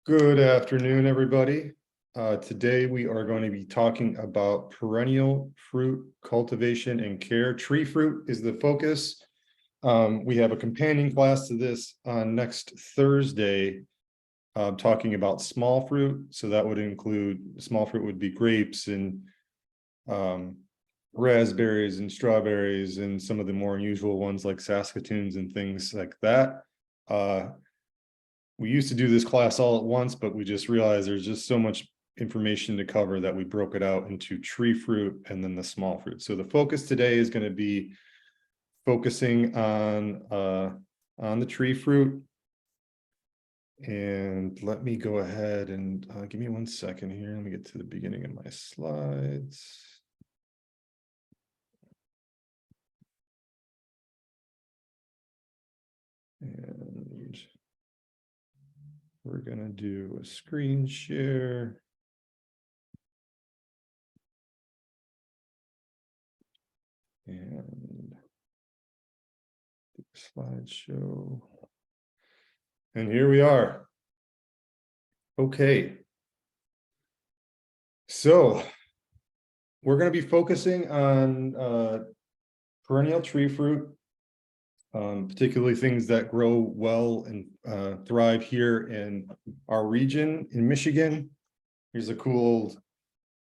Good afternoon, everybody. Today we are going to be talking about perennial fruit cultivation and care. Tree fruit is the focus. We have a companion class to this on next Thursday, talking about small fruit. So that would include, small fruit would be grapes and raspberries and strawberries and some of the more unusual ones like Saskatoons and things like that. We used to do this class all at once, but we just realized there's just so much information to cover that we broke it out into tree fruit and then the small fruit. So the focus today is going to be focusing on the tree fruit. And let me go ahead and give me 1 second here. Let me get to the beginning of my slides. And we're going to do a screen share. And slideshow. And here we are. Okay. So we're going to be focusing on perennial tree fruit, particularly things that grow well and thrive here in our region in Michigan. Here's a cool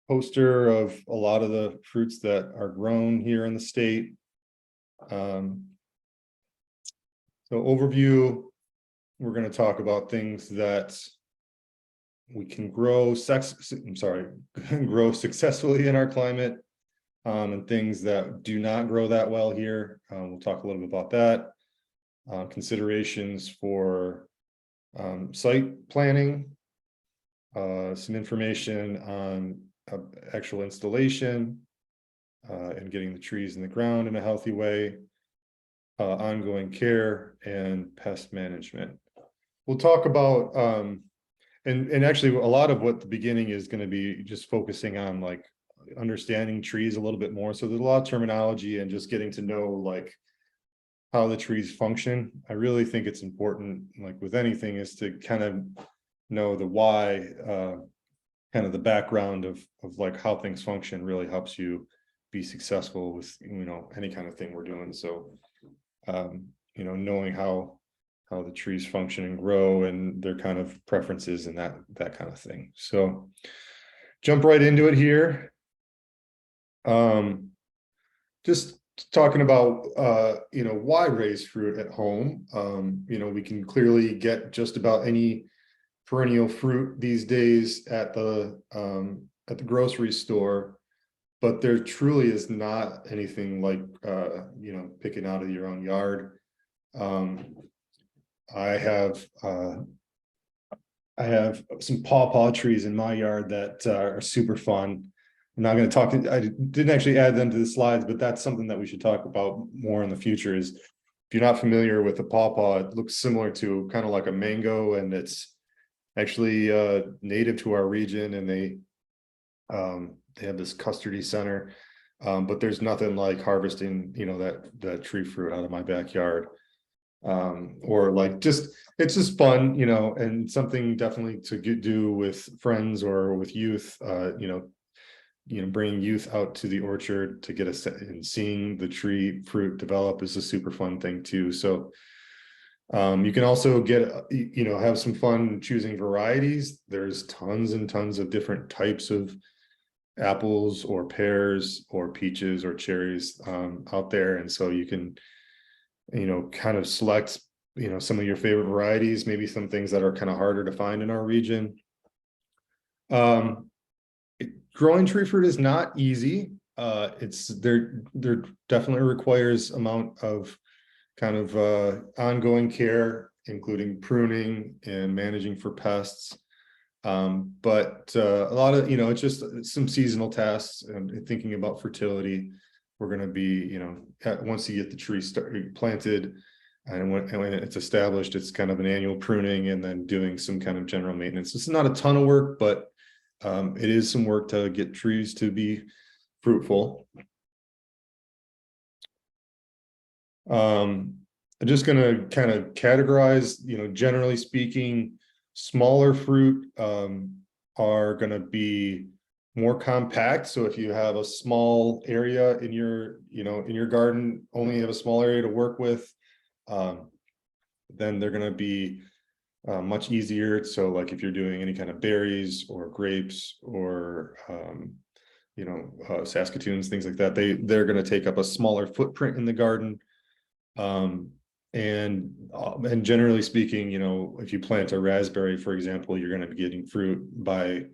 poster of a lot of the fruits that are grown here in the state. So overview, we're going to talk about things that we can grow successfully in our climate, and things that do not grow that well here. We'll talk a little bit about that. Considerations for site planning, some information on actual installation and getting the trees in the ground in a healthy way, ongoing care, and pest management. We'll talk about and actually a lot of what the beginning is going to be just focusing on like understanding trees a little bit more. So there's a lot of terminology and just getting to know like how the trees function. I really think it's important, like with anything, is to kind of know the why, kind of the background of like how things function really helps you be successful with, any kind of thing we're doing. So, knowing how the trees function and grow and their kind of preferences and that kind of thing. So jump right into it here. Just talking about, why raise fruit at home. We can clearly get just about any perennial fruit these days at the grocery store, but there truly is not anything like, picking out of your own yard. I have some pawpaw trees in my yard that are super fun. I'm not going to talk, I didn't actually add them to the slides, but that's something that we should talk about more in the future. Is if you're not familiar with a pawpaw, it looks similar to kind of like a mango, and it's actually native to our region, and they have this custardy center, but there's nothing like harvesting that tree fruit out of my backyard. Or like it's just fun, and something definitely to do with friends or with youth. Bringing youth out to the orchard to get and seeing the tree fruit develop is a super fun thing too. So you can also get, have some fun choosing varieties. There's tons and tons of different types of apples or pears or peaches or cherries out there, and so you can kind of select some of your favorite varieties, maybe some things that are kind of harder to find in our region. Growing tree fruit is not easy. There definitely requires amount of kind of ongoing care, including pruning and managing for pests. But a lot of, it's just some seasonal tasks and thinking about fertility. We're going to be, once you get the tree planted and when it's established, it's kind of an annual pruning and then doing some kind of general maintenance. It's not a ton of work, but it is some work to get trees to be fruitful. I'm just going to kind of categorize, generally speaking, Smaller fruit are going to be more compact. So if you have a small area in your, in your garden, only have a small area to work with, then they're going to be much easier. So like if you're doing any kind of berries or grapes or Saskatoons, things like that, they're going to take up a smaller footprint in the garden. And generally speaking, if you plant a raspberry, for example, you're going to be getting fruit by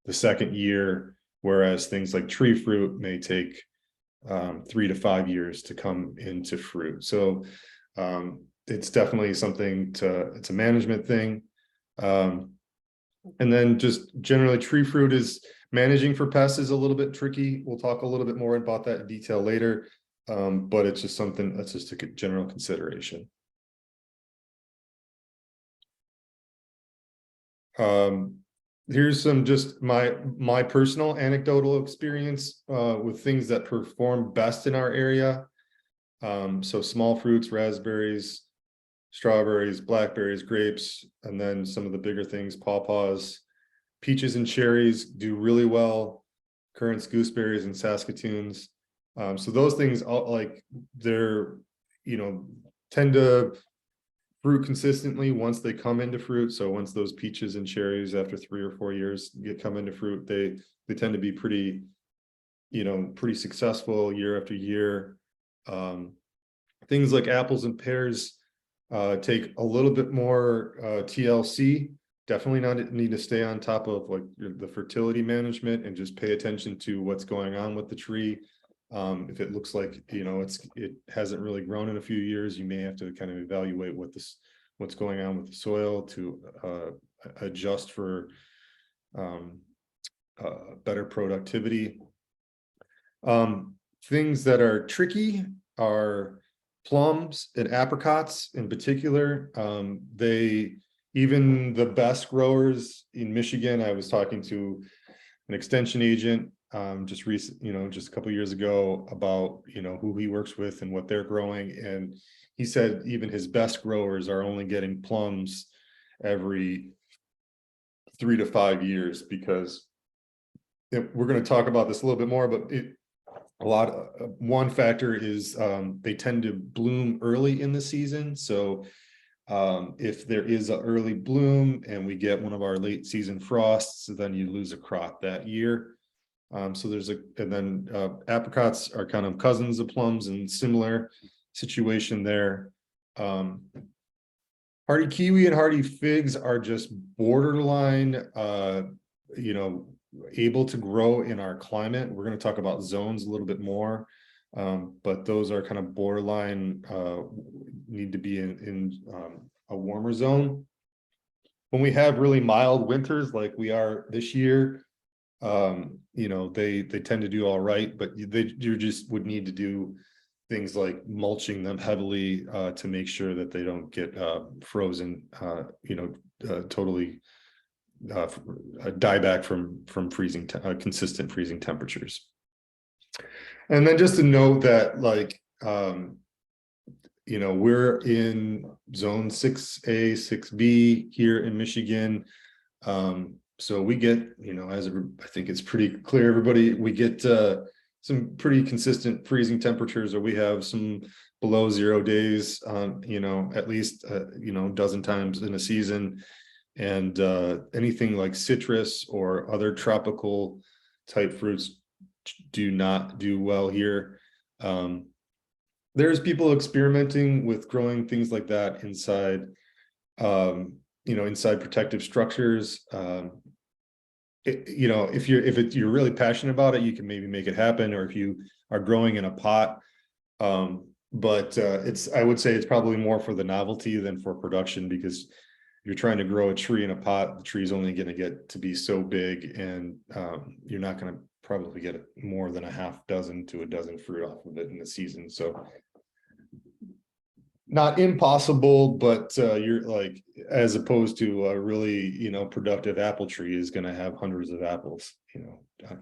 the second year, whereas things like tree fruit may take 3 to 5 years to come into fruit. So it's definitely something it's a management thing. And then just generally tree fruit is managing for pests is a little bit tricky. We'll talk a little bit more about that in detail later. But it's just something that's just a general consideration. Here's some just my personal anecdotal experience with things that perform best in our area. So small fruits, raspberries, strawberries, blackberries, grapes, and then some of the bigger things, pawpaws, peaches and cherries do really well. Currants, gooseberries, and Saskatoons. So those things they're, tend to fruit consistently once they come into fruit. So once those peaches and cherries after 3 or 4 years come into fruit, they tend to be pretty, pretty successful year after year. Things like apples and pears take a little bit more TLC. Definitely not need to stay on top of like the fertility management and just pay attention to what's going on with the tree. If it looks like it hasn't really grown in a few years, you may have to kind of evaluate what's going on with the soil to adjust for better productivity. Things that are tricky are plums and apricots in particular. Even the best growers in Michigan, I was talking to an extension agent just a couple of years ago about who he works with and what they're growing, and he said even his best growers are only getting plums every 3 to 5 years, because we're going to talk about this a little bit more, but one factor is they tend to bloom early in the season. So if there is an early bloom and we get one of our late season frosts, then you lose a crop that year. So and then apricots are kind of cousins of plums and similar situation there. Hardy kiwi and hardy figs are just borderline, able to grow in our climate. We're going to talk about zones a little bit more, but those are kind of borderline, need to be in a warmer zone. When we have really mild winters like we are this year, they tend to do all right, but you just would need to do things like mulching them heavily to make sure that they don't get frozen, totally die back from freezing, consistent freezing temperatures. And then just to note that, we're in zone 6A, 6B here in Michigan. So we get, I think it's pretty clear, everybody, we get some pretty consistent freezing temperatures, or we have some below 0 days, at least, a dozen times in a season. And anything like citrus or other tropical type fruits do not do well here. There's people experimenting with growing things like that inside, inside protective structures. If you're really passionate about it, you can maybe make it happen, or if you are growing in a pot. But I would say it's probably more for the novelty than for production, because if you're trying to grow a tree in a pot, the tree's only going to get to be so big, and you're not going to probably get more than a half dozen to a dozen fruit off of it in the season. So not impossible, but you're like, as opposed to a really, productive apple tree is going to have hundreds of apples,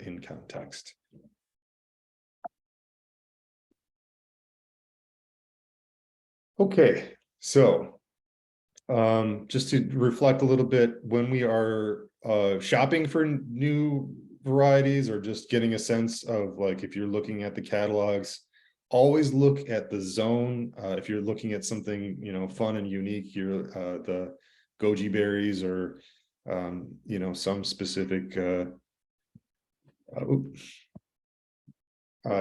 in context. Okay, so Just to reflect a little bit, when we are shopping for new varieties or just getting a sense of, like, if you're looking at the catalogs, always look at the zone. If you're looking at something, fun and unique, you're the goji berries or some specific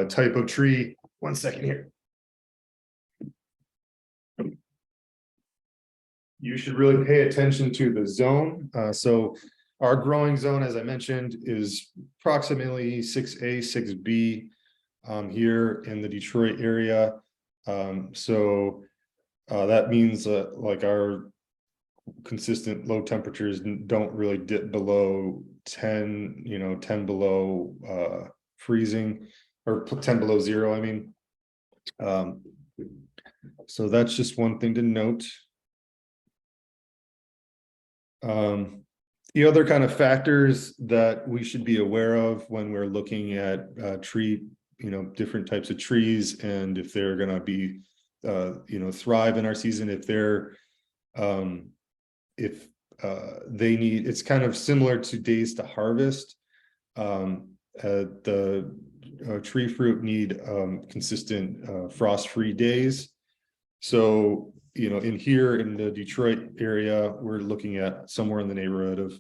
type of tree. 1 second here. You should really pay attention to the zone. So our growing zone, as I mentioned, is approximately 6A, 6B here in the Detroit area. So that means like our consistent low temperatures don't really dip below 10, 10 below freezing, or 10 below zero, I mean. So that's just one thing to note. The other kind of factors that we should be aware of when we're looking at tree, different types of trees, and if they're going to be, thrive in our season, if they're, if they need, it's kind of similar to days to harvest. The tree fruit need consistent frost-free days. So, in here in the Detroit area, we're looking at somewhere in the neighborhood of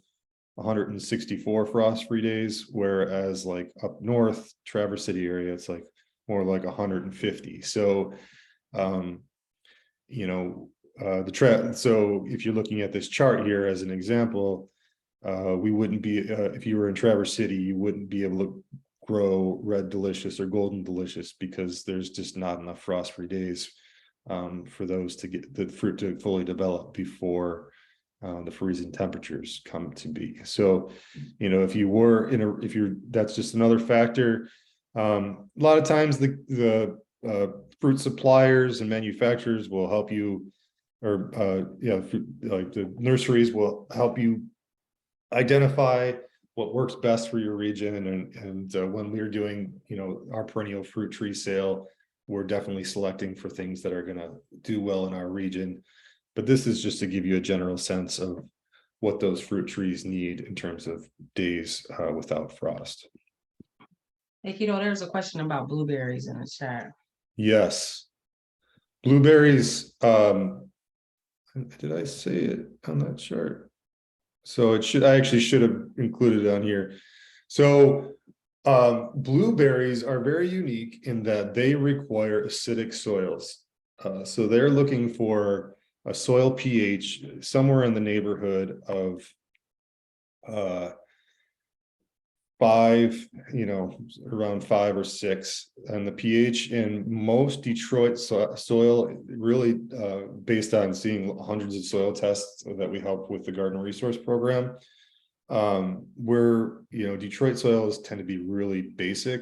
164 frost-free days, whereas like up north, Traverse City area, it's like more like 150. So, so if you're looking at this chart here as an example, we wouldn't be, if you were in Traverse City, you wouldn't be able to grow Red Delicious or Golden Delicious because there's just not enough frost-free days for those to get the fruit to fully develop before the freezing temperatures come to be. So, if you were that's just another factor. A lot of times the fruit suppliers and manufacturers will help you, or like the nurseries will help you identify what works best for your region. And when we're doing, our perennial fruit tree sale, we're definitely selecting for things that are going to do well in our region. But this is just to give you a general sense of what those fruit trees need in terms of days without frost. Hey, there's a question about blueberries in the chat. Yes. Blueberries, did I say it on that chart? So I actually should have included it on here. So blueberries are very unique in that they require acidic soils. So they're looking for a soil pH somewhere in the neighborhood of 5, around 5 or 6. And the pH in most Detroit soil, really based on seeing hundreds of soil tests that we help with the Garden Resource Program, where Detroit soils tend to be really basic.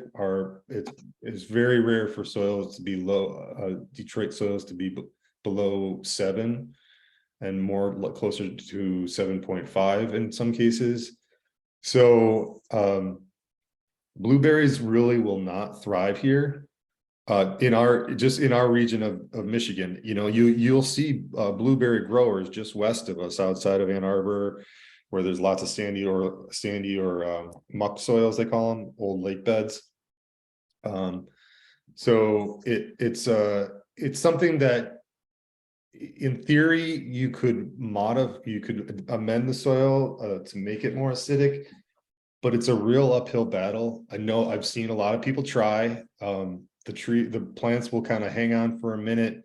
It is very rare for soils to be low, Detroit soils to be below 7, and more closer to 7.5 in some cases. So blueberries really will not thrive here in our region of Michigan. You'll see blueberry growers just west of us outside of Ann Arbor, where there's lots of sandy or muck soils, they call them, old lake beds. So it's something that in theory you could amend the soil to make it more acidic, but it's a real uphill battle. I know I've seen a lot of people try. The plants will kind of hang on for a minute.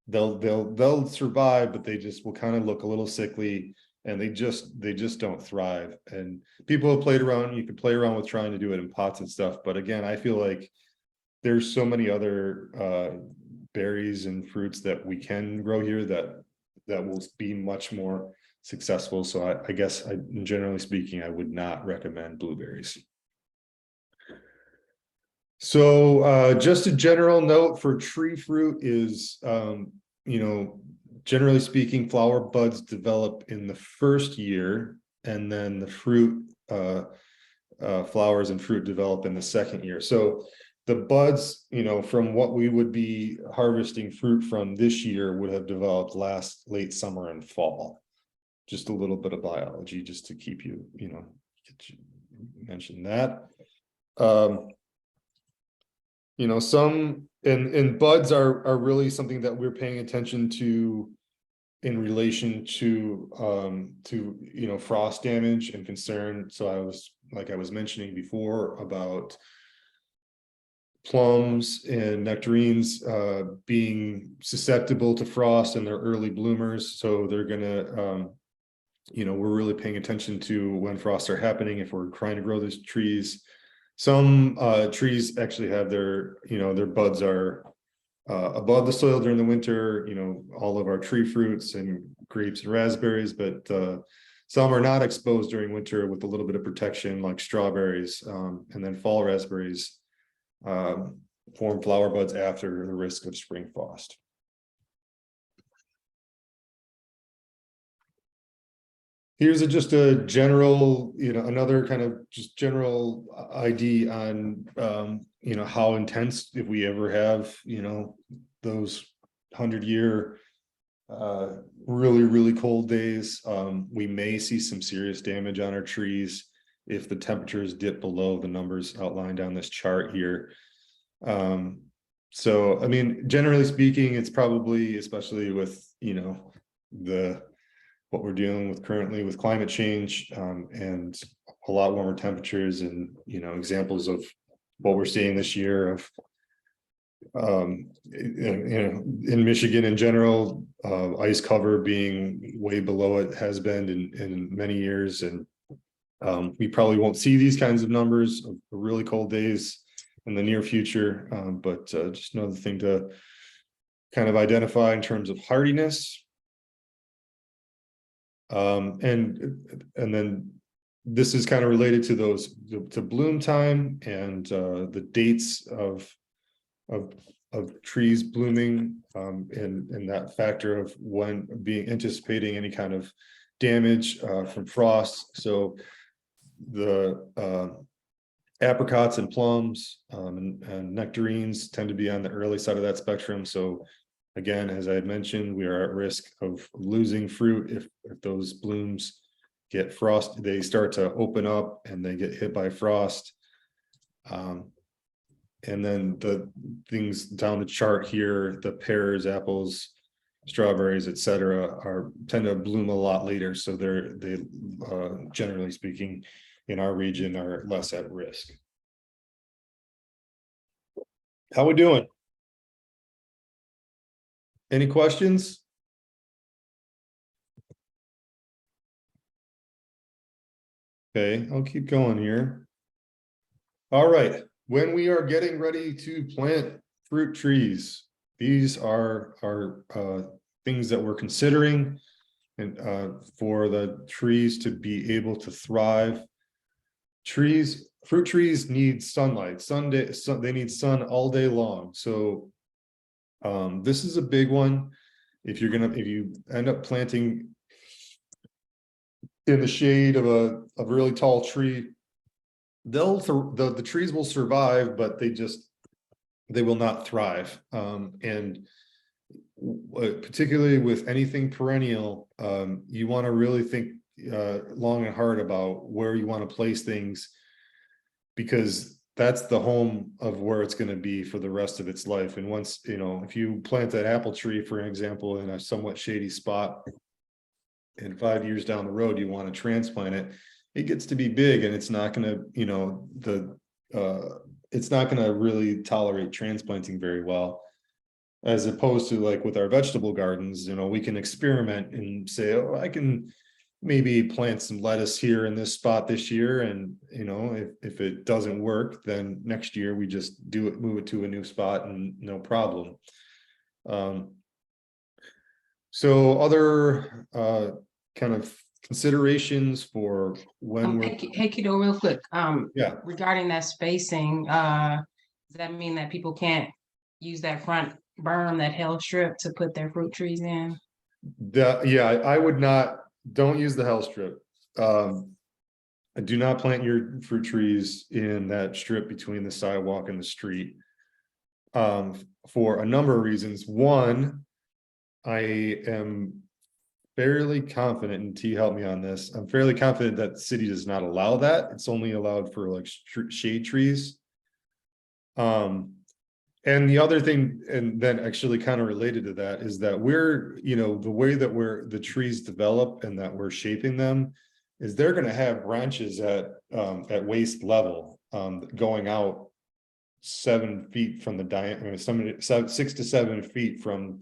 They'll survive, but they just will kind of look a little sickly, and they just don't thrive. And people have played around. You could play around with trying to do it in pots and stuff, but again, I feel like there's so many other berries and fruits that we can grow here that will be much more successful. So I guess generally speaking, I would not recommend blueberries. So just a general note for tree fruit is, generally speaking, flower buds develop in the first year, and then the fruit, flowers and fruit develop in the second year. So the buds, from what we would be harvesting fruit from this year would have developed late summer and fall. Just a little bit of biology, just to keep you, mention that. Some and buds are really something that we're paying attention to in relation to frost damage and concern. So I was mentioning before about plums and nectarines being susceptible to frost and they're early bloomers, so they're gonna we're really paying attention to when frosts are happening if we're trying to grow these trees. Some trees actually have their buds are above the soil during the winter, all of our tree fruits and grapes and raspberries, but some are not exposed during winter with a little bit of protection, like strawberries, and then fall raspberries form flower buds after the risk of spring frost. Here's just a general, another kind of just general ID on, how intense, if we ever have, those 100-year, really, really cold days, we may see some serious damage on our trees if the temperatures dip below the numbers outlined on this chart here. So, I mean, generally speaking, it's probably, especially with, what we're dealing with currently with climate change, and a lot warmer temperatures, and examples of what we're seeing this year of in Michigan in general, ice cover being way below it has been in many years, and we probably won't see these kinds of numbers of really cold days in the near future, but just another thing to kind of identify in terms of hardiness. And then this is kind of related to those to bloom time and the dates of trees blooming, and that factor of when anticipating any kind of damage from frost. So the apricots and plums and nectarines tend to be on the early side of that spectrum. So again, as I had mentioned, we are at risk of losing fruit if those blooms get frost. They start to open up and they get hit by frost. And then the things down the chart here, the pears, apples, strawberries, etc., tend to bloom a lot later. So they generally speaking, in our region, are less at risk. How we doing? Any questions? Okay, I'll keep going here. All right, when we are getting ready to plant fruit trees, these are things that we're considering, and for the trees to be able to thrive. Fruit trees need sunlight. They need sun all day long. So this is a big one. If you end up planting in the shade of a really tall tree, the trees will survive, but they will not thrive. And particularly with anything perennial, you want to really think long and hard about where you want to place things, because that's the home of where it's going to be for the rest of its life. And once, if you plant that apple tree, for example, in a somewhat shady spot, and 5 years down the road you want to transplant it, it gets to be big, and it's not going to, it's not going to really tolerate transplanting very well. As opposed to, like with our vegetable gardens, we can experiment and say, oh, I can maybe plant some lettuce here in this spot this year, and if it doesn't work, then next year we just move it to a new spot, and no problem. So other kind of considerations for when we're hey Kido, real quick, yeah, regarding that spacing, does that mean that people can't use that front berm, that hell strip, to put their fruit trees in? I would not, don't use the hell strip. Do not plant your fruit trees in that strip between the sidewalk and the street. For a number of reasons. One, I am fairly confident, and T help me on this. I'm fairly confident that the city does not allow that. It's only allowed for like shade trees. And the other thing, and then actually kind of related to that, is that we're, the way that the trees develop and that we're shaping them is they're going to have branches at waist level, going out 7 feet from the diameter, 6 to 7 feet from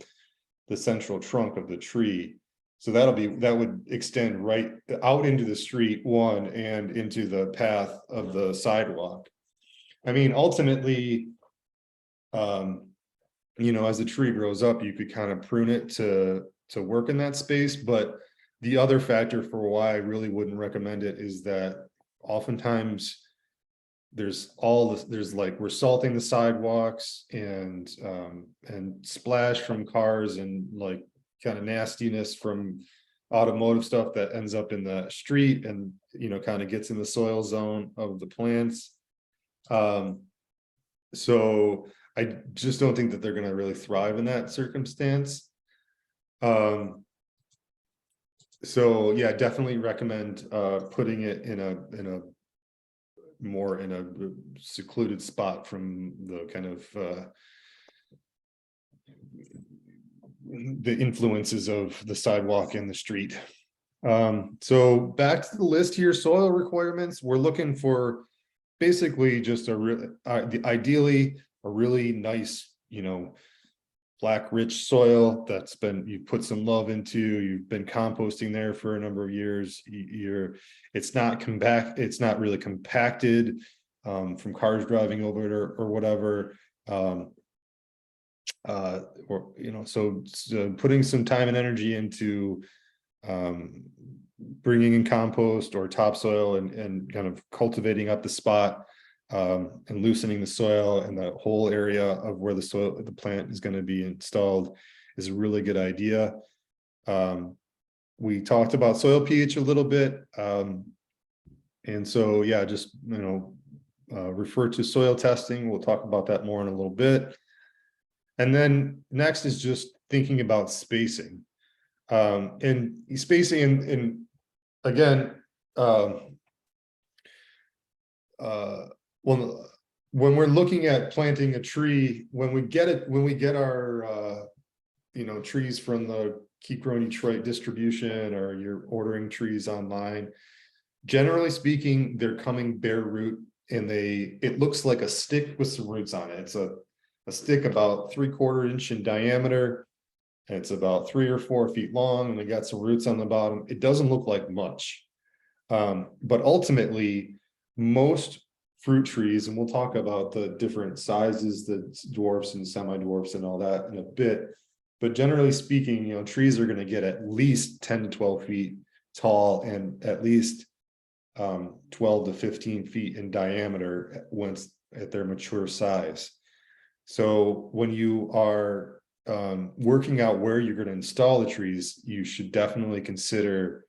the central trunk of the tree. So that would extend right out into the street, one, and into the path of the sidewalk. I mean, ultimately, as the tree grows up, you could kind of prune it to work in that space. But the other factor for why I really wouldn't recommend it is that oftentimes there's like we're salting the sidewalks and splash from cars and like kind of nastiness from automotive stuff that ends up in the street and kind of gets in the soil zone of the plants. So I just don't think that they're going to really thrive in that circumstance. So yeah, definitely recommend putting it in a more in a secluded spot from the kind of the influences of the sidewalk and the street. So back to the list here, soil requirements. We're looking for basically just ideally a really nice, black rich soil that's been, you've put some love into, you've been composting there for a number of years. It's not really compacted from cars driving over it or whatever. So putting some time and energy into bringing in compost or topsoil and kind of cultivating up the spot, and loosening the soil and the whole area of where the plant is going to be installed is a really good idea. We talked about soil pH a little bit, and so yeah, just refer to soil testing. We'll talk about that more in a little bit. And then next is just thinking about spacing, and spacing and again, well, when we're looking at planting a tree, when we get our trees from the Keep Growing Detroit distribution, or you're ordering trees online, generally speaking, they're coming bare root, and it looks like a stick with some roots on it. It's a stick about 3/4 inch in diameter, and it's about 3 or 4 feet long, and they got some roots on the bottom. It doesn't look like much, but ultimately most fruit trees, and we'll talk about the different sizes, the dwarfs and semi-dwarfs and all that in a bit, but generally speaking, trees are going to get at least 10 to 12 feet tall and at least 12 to 15 feet in diameter once at their mature size. So when you are working out where you're going to install the trees, you should definitely consider,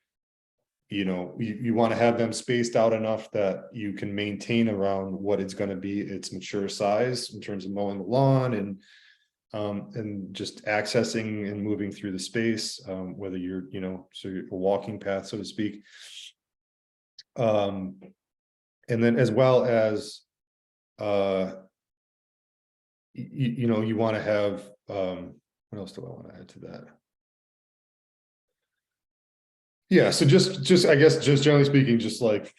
you want to have them spaced out enough that you can maintain around what it's going to be its mature size in terms of mowing the lawn and just accessing and moving through the space, whether you're, so you're a walking path, so to speak. And then as well as, you want to have, what else do I want to add to that? Yeah, so just I guess just generally speaking, just like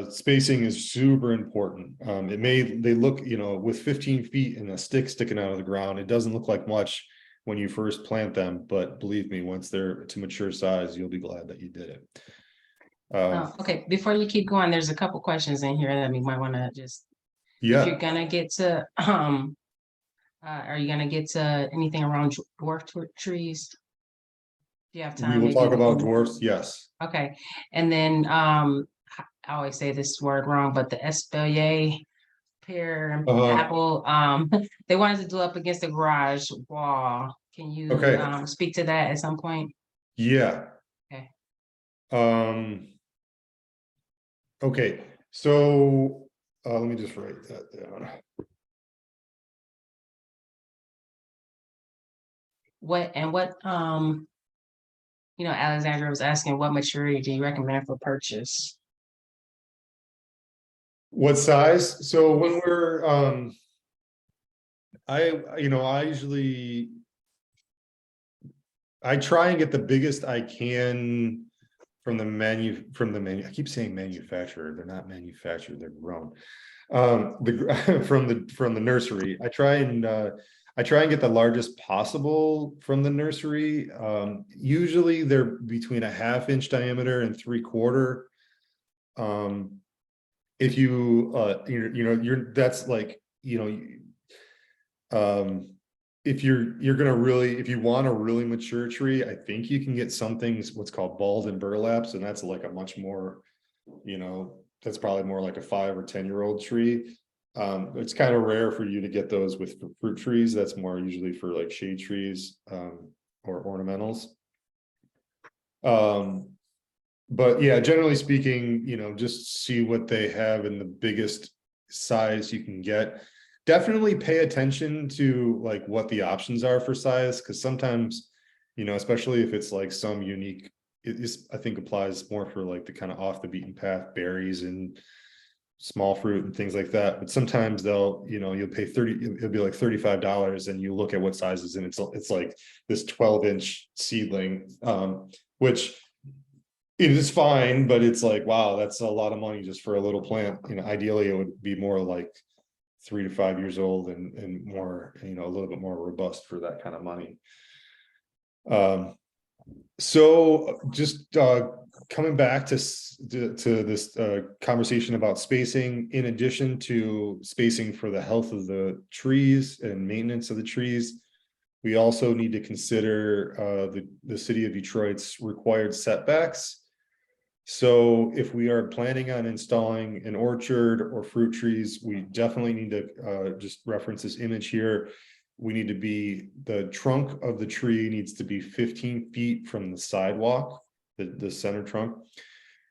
spacing is super important. They look, with 15 feet and a stick sticking out of the ground, it doesn't look like much when you first plant them, but believe me, once they're to mature size, you'll be glad that you did it. Okay, before you keep going, there's a couple questions in here that we might want to just, if you're gonna get to are you gonna get to anything around dwarf trees? Do you have We time? will Maybe talk we about can. dwarfs, yes. Okay, and then I always say this word wrong, but the espalier pear and apple, they wanted to do up against the garage wall. Can you Okay. speak to that at some point? Yeah. Okay. Okay, so let me just write that down. Alexandra was asking, what maturity do you recommend for purchase? What size? So when we're I try and get the biggest I can from the menu. I keep saying manufacturer, they're not manufactured, they're grown. From the nursery. I try and get the largest possible from the nursery. Usually they're between a 1/2 inch diameter and 3/4. If you that's like, if you want a really mature tree, I think you can get some things what's called balled and burlaps, and that's like a much more, that's probably more like a 5 or 10-year-old tree. It's kind of rare for you to get those with fruit trees. That's more usually for like shade trees, or ornamentals. But yeah, generally speaking, just see what they have in the biggest size you can get. Definitely pay attention to like what the options are for size, because sometimes, especially if it's like some unique, I think applies more for like the kind of off the beaten path berries and small fruit and things like that. But sometimes you'll pay it'll be like $35, and you look at what sizes, and it's like this 12-inch seedling, which it is fine, but it's like, wow, that's a lot of money just for a little plant. Ideally it would be more like 3 to 5 years old and more, a little bit more robust for that kind of money. So just coming back to this conversation about spacing, in addition to spacing for the health of the trees and maintenance of the trees, we also need to consider the city of Detroit's required setbacks. So if we are planning on installing an orchard or fruit trees, we definitely need to just reference this image here. We need to the trunk of the tree needs to be 15 feet from the sidewalk, the center trunk,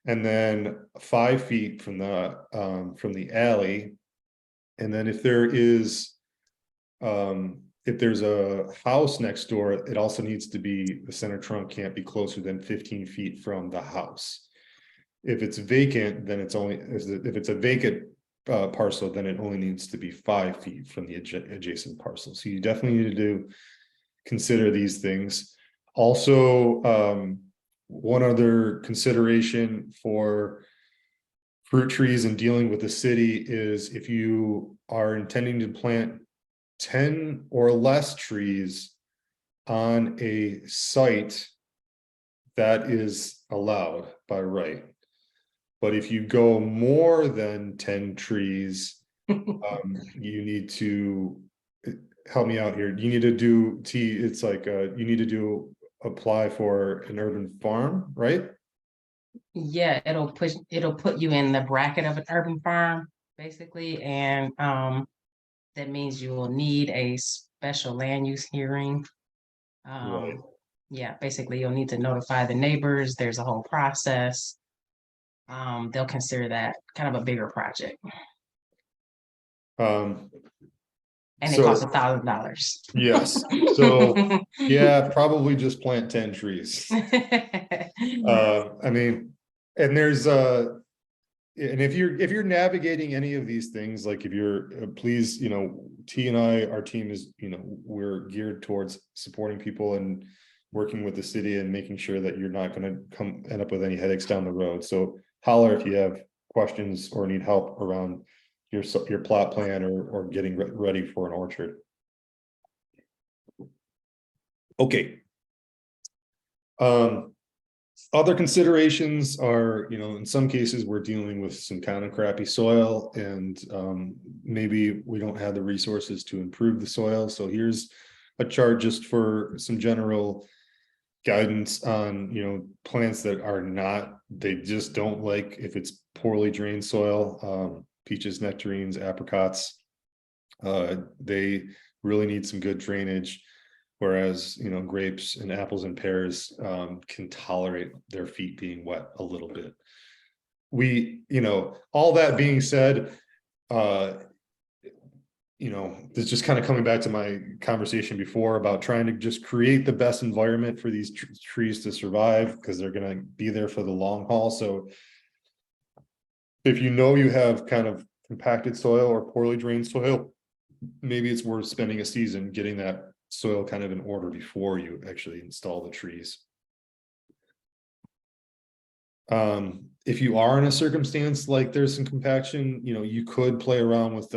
and then 5 feet from the alley. And then if there's a house next door, it also needs to be, the center trunk can't be closer than 15 feet from the house. If it's vacant, then if it's a vacant parcel, then it only needs to be 5 feet from the adjacent parcel. So you definitely need to consider these things. Also, one other consideration for fruit trees and dealing with the city is if you are intending to plant 10 or less trees on a site, that is allowed by right. But if you go more than 10 trees, you need to help me out here. You need to do it's like you need to apply for an urban farm, right? Yeah, it'll put you in the bracket of an urban farm, basically, and that means you will need a special land use hearing. Right. Yeah, basically you'll need to notify the neighbors. There's a whole process. They'll consider that kind of a bigger project. Um, and it costs $1,000. Yes. So yeah, probably just plant 10 trees. I mean, and there's and if you're navigating any of these things, like if you're please, T and I, our team is, we're geared towards supporting people and working with the city and making sure that you're not going to end up with any headaches down the road. So holler if you have questions or need help around your plot plan or getting ready for an orchard. Okay. Other considerations are, in some cases we're dealing with some kind of crappy soil, and maybe we don't have the resources to improve the soil. So here's a chart just for some general guidance on, plants that are not, they just don't like if it's poorly drained soil. Peaches, nectarines, apricots, they really need some good drainage. Whereas, grapes and apples and pears can tolerate their feet being wet a little bit. all that being said, this is just kind of coming back to my conversation before about trying to just create the best environment for these trees to survive, because they're going to be there for the long haul. So if you have kind of compacted soil or poorly drained soil, maybe it's worth spending a season getting that soil kind of in order before you actually install the trees. If you are in a circumstance like there's some compaction, you could play around with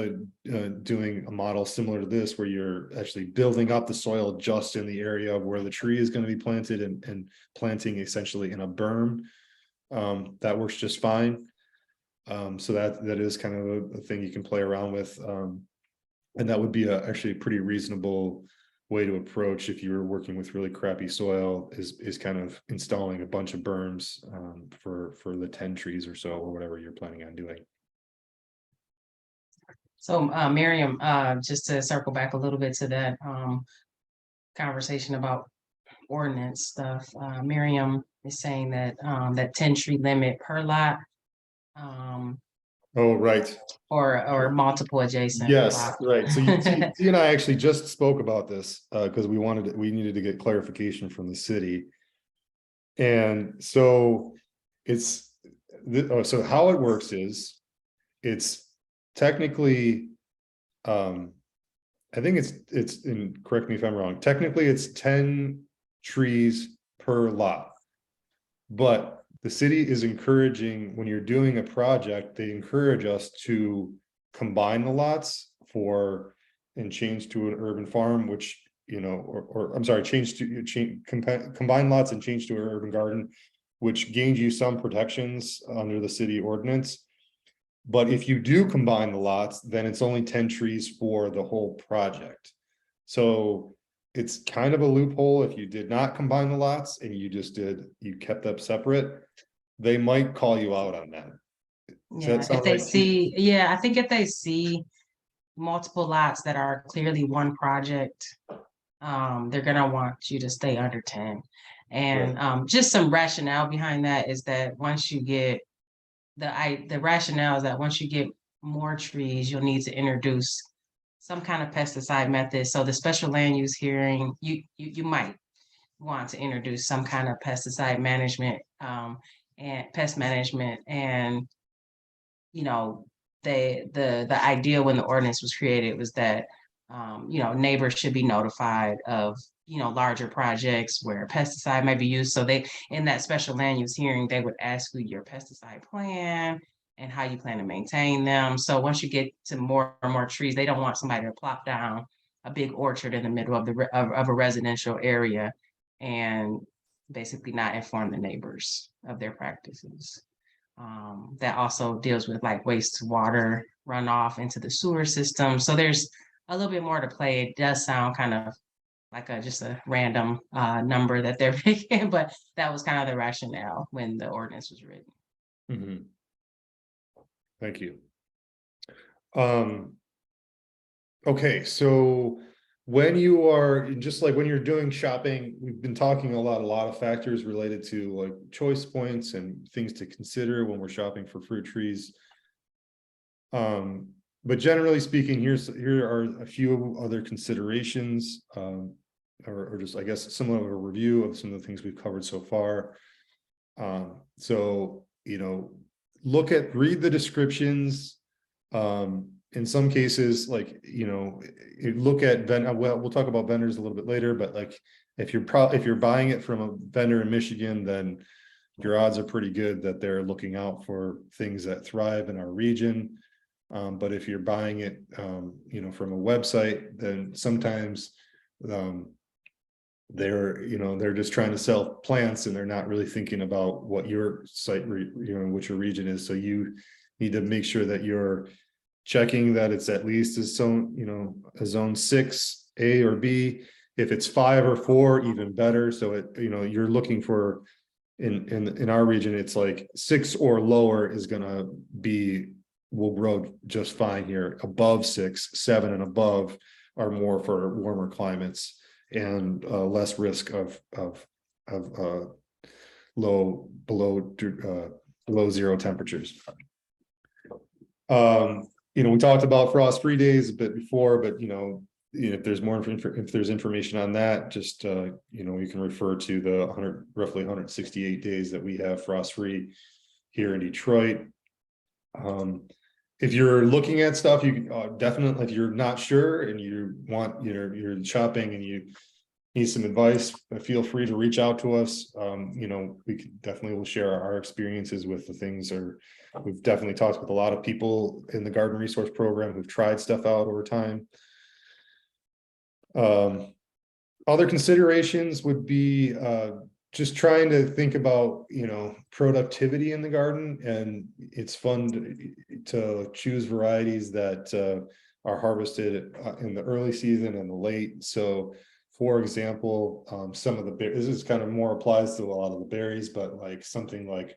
doing a model similar to this, where you're actually building up the soil just in the area of where the tree is going to be planted, and planting essentially in a berm. That works just fine. So that is kind of a thing you can play around with. And that would be actually a pretty reasonable way to approach if you were working with really crappy soil, is kind of installing a bunch of berms for the 10 trees or so, or whatever you're planning on doing. So Miriam, just to circle back a little bit to that conversation about ordinance stuff, Miriam is saying that that 10 tree limit per lot. Oh, right. Or multiple adjacent Yes, lots. right. So you and I actually just spoke about this because we needed to get clarification from the city. And so so how it works is, it's technically, I think and correct me if I'm wrong, technically it's 10 trees per lot. But the city is encouraging, when you're doing a project, they encourage us to combine the lots and change to an urban farm, which, or I'm sorry, combine lots and change to an urban garden, which gains you some protections under the city ordinance. But if you do combine the lots, then it's only 10 trees for the whole project. So it's kind of a loophole. If you did not combine the lots and you kept them separate, they might call you out on that. Yeah, if they see, I think if they see multiple lots that are clearly one project, they're gonna want you to stay under 10. And just some rationale behind that is that once you get the rationale is that once you get more trees, you'll need to introduce some kind of pesticide method. So the special land use hearing, you might want to introduce some kind of pesticide management and pest management. And the idea when the ordinance was created was that neighbors should be notified of larger projects where pesticide might be used. So they, in that special land use hearing, they would ask you your pesticide plan and how you plan to maintain them. So once you get to more and more trees, they don't want somebody to plop down a big orchard in the middle of of a residential area and basically not inform the neighbors of their practices. That also deals with like wastewater runoff into the sewer system. So there's a little bit more to play. It does sound kind of like just a random number that they're picking, but that was kind of the rationale when the ordinance was written. Mm-hmm. Thank you. Okay, so when you're doing shopping, we've been talking a lot of factors related to like choice points and things to consider when we're shopping for fruit trees. But generally speaking, here are a few other considerations, or just, I guess, somewhat of a review of some of the things we've covered so far. So, read the descriptions. In some cases, like, look at we'll talk about vendors a little bit later, but like if you're buying it from a vendor in Michigan, then your odds are pretty good that they're looking out for things that thrive in our region. But if you're buying it, from a website, then sometimes they're just trying to sell plants, and they're not really thinking about what your site, what your region is. So you need to make sure that you're checking that it's at least a zone 6A or B. If it's 5 or 4, even better. So you're looking for, in our region, it's like 6 or lower will grow just fine here. Above 6, 7 and above are more for warmer climates and less risk of below below 0 temperatures. We talked about frost-free days a bit before, but if there's more if there's information on that, just you can refer to the roughly 168 days that we have frost-free here in Detroit. If you're looking at stuff, you can definitely, if you're not sure and you want, you're shopping and you need some advice, feel free to reach out to us. We can definitely will share our experiences with the things, or we've definitely talked with a lot of people in the garden resource program who've tried stuff out over time. Other considerations would be just trying to think about productivity in the garden, and it's fun to choose varieties that are harvested in the early season and the late. So for example, some of the this is kind of more applies to a lot of the berries, but like something like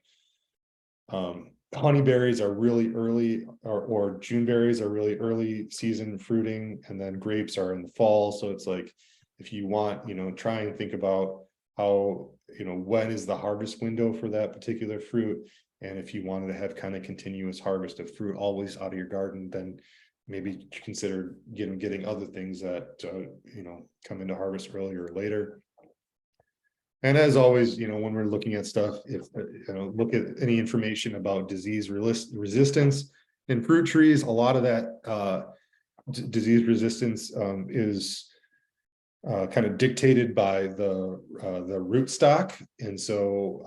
honeyberries are really early, or June berries are really early season fruiting, and then grapes are in the fall. So it's like, if you want, try and think about how, when is the harvest window for that particular fruit. And if you wanted to have kind of continuous harvest of fruit always out of your garden, then maybe consider getting other things that, come into harvest earlier or later. And as always, when we're looking at stuff, if look at any information about disease resistance in fruit trees. A lot of that disease resistance is kind of dictated by the rootstock, and so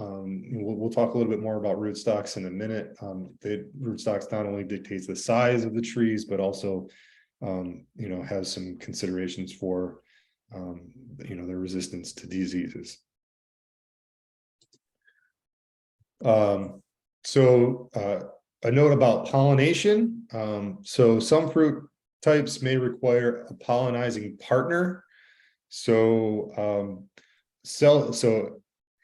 we'll talk a little bit more about rootstocks in a minute. The rootstocks not only dictates the size of the trees, but also has some considerations for their resistance to diseases. So a note about pollination. So some fruit types may require a pollinizing partner. So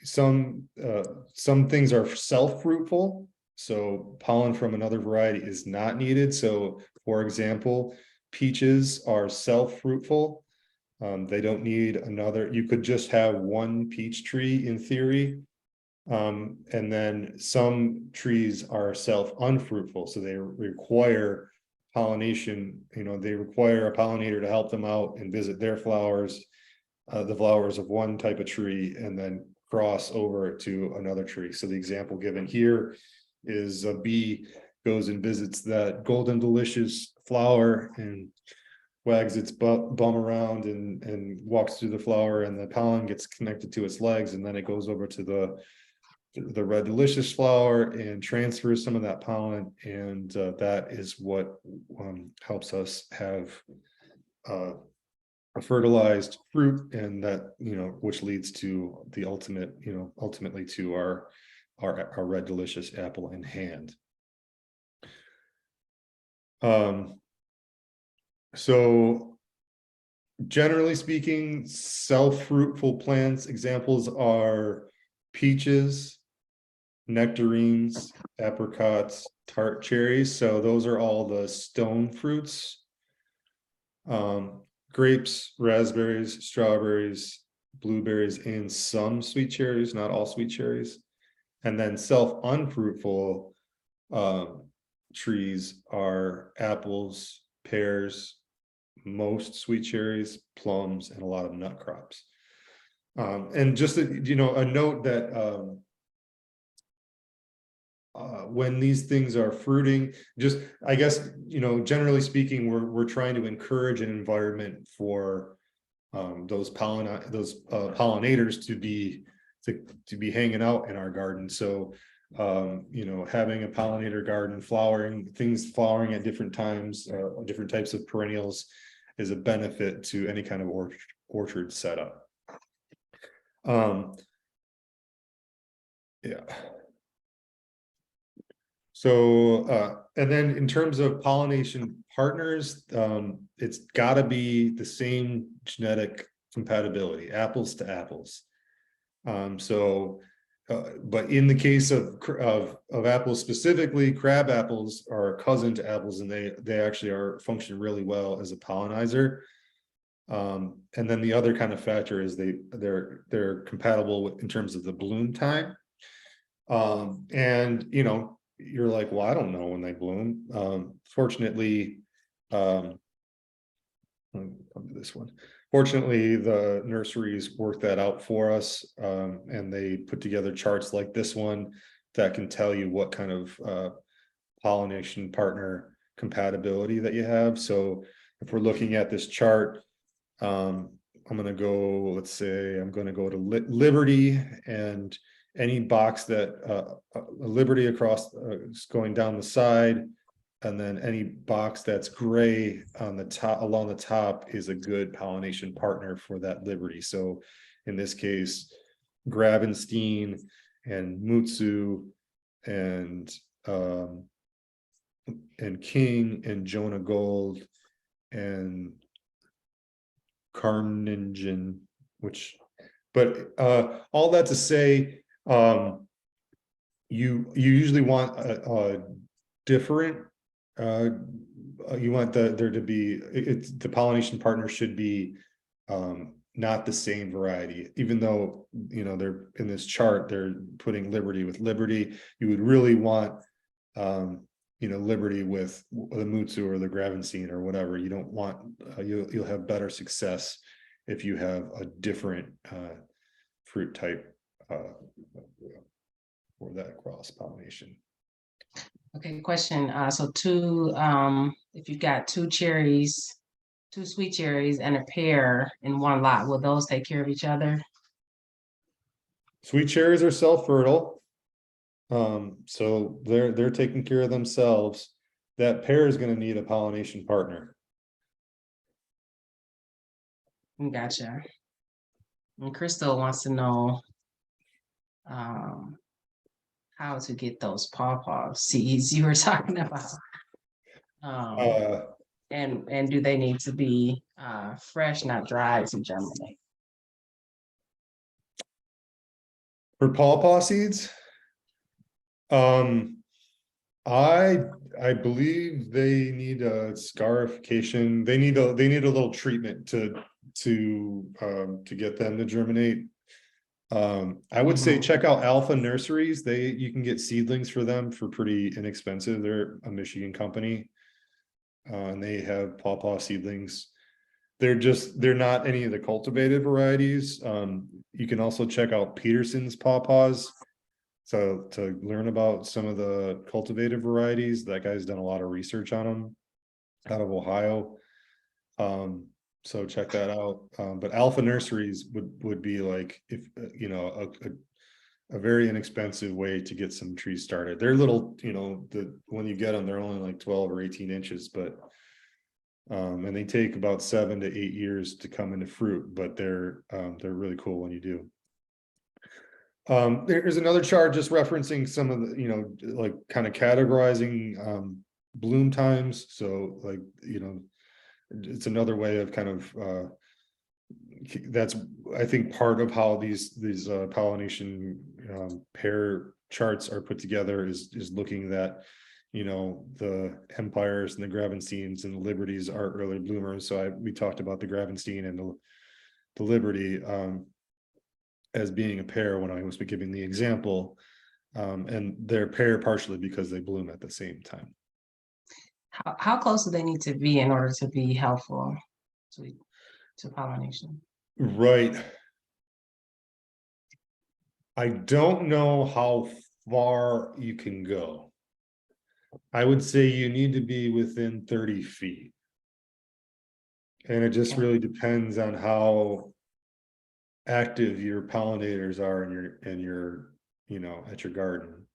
some things are self-fruitful. So pollen from another variety is not needed. So for example, peaches are self-fruitful. They don't need another. You could just have one peach tree in theory. And then some trees are self-unfruitful, so they require pollination. They require a pollinator to help them out and visit their flowers, the flowers of one type of tree, and then cross over to another tree. So the example given here is a bee goes and visits that golden delicious flower and wags its bum around and walks through the flower, and the pollen gets connected to its legs, and then it goes over to the red delicious flower and transfers some of that pollen, and that is what helps us have a fertilized fruit, and that which leads to the ultimately to our red delicious apple in hand. So generally speaking, self-fruitful plants examples are peaches, nectarines, apricots, tart cherries. So those are all the stone fruits. Grapes, raspberries, strawberries, blueberries, and some sweet cherries, not all sweet cherries. And then self-unfruitful trees are apples, pears, most sweet cherries, plums, and a lot of nut crops. And just a note that when these things are fruiting, just I guess generally speaking, we're trying to encourage an environment for those pollinators to be hanging out in our garden. So having a pollinator garden, things flowering at different times, different types of perennials, is a benefit to any kind of orchard setup. Yeah. So, and then in terms of pollination partners, it's got to be the same genetic compatibility, apples to apples. But in the case of apples specifically, crab apples are a cousin to apples, and they actually function really well as a pollinizer. And then the other kind of factor is they're compatible in terms of the bloom time. And you're like, well, I don't know when they bloom. Fortunately, I'll come to this one. Fortunately, the nurseries worked that out for us, and they put together charts like this one that can tell you what kind of pollination partner compatibility that you have. So if we're looking at this chart, I'm going to go, let's say I'm going to go to Liberty, and any box that Liberty across is going down the side, and then any box that's gray on the top, along the top, is a good pollination partner for that Liberty. So in this case, Gravenstein and Mutsu and King and Jonah Gold and Carningen, but all that to say, you usually want a different, you want there to be, the pollination partner should be not the same variety, even though they're in this chart, they're putting Liberty with Liberty. You would really want Liberty with the Mutsu or the Gravenstein or whatever. You don't want, you'll have better success if you have a different fruit type for that cross pollination. Okay, question. So if you've got two sweet cherries and a pear in one lot, will those take care of each other? Sweet cherries are self-fertile. So they're taking care of themselves. That pear is going to need a pollination partner. Gotcha. And Crystal wants to know how to get those pawpaw seeds you were talking about. And do they need to be fresh, not dry, to germinate? For pawpaw seeds, I believe they need a scarification. They need a little treatment to get them to germinate. I would say check out Alpha Nurseries. You can get seedlings for them for pretty inexpensive. They're a Michigan company, and they have pawpaw seedlings. They're not any of the cultivated varieties. You can also check out Peterson's pawpaws. So to learn about some of the cultivated varieties, that guy's done a lot of research on them out of Ohio. So check that out. But Alpha Nurseries would be like, if a very inexpensive way to get some trees started. They're little, when you get them, they're only like 12 or 18 inches, but and they take about 7 to 8 years to come into fruit, but they're really cool when you do. There's another chart just referencing some of the, like kind of categorizing bloom times. So like, it's another way of kind of that's, I think, part of how these pollination pair charts are put together is looking that the Empires and the Gravensteins and the Liberties are early bloomers. So we talked about the Gravenstein and the Liberty as being a pair when I was giving the example, and they're pair partially because they bloom at the same time. How close do they need to be in order to be helpful to pollination? Right. I don't know how far you can go. I would say you need to be within 30 feet. And it just really depends on how active your pollinators are in your at your garden.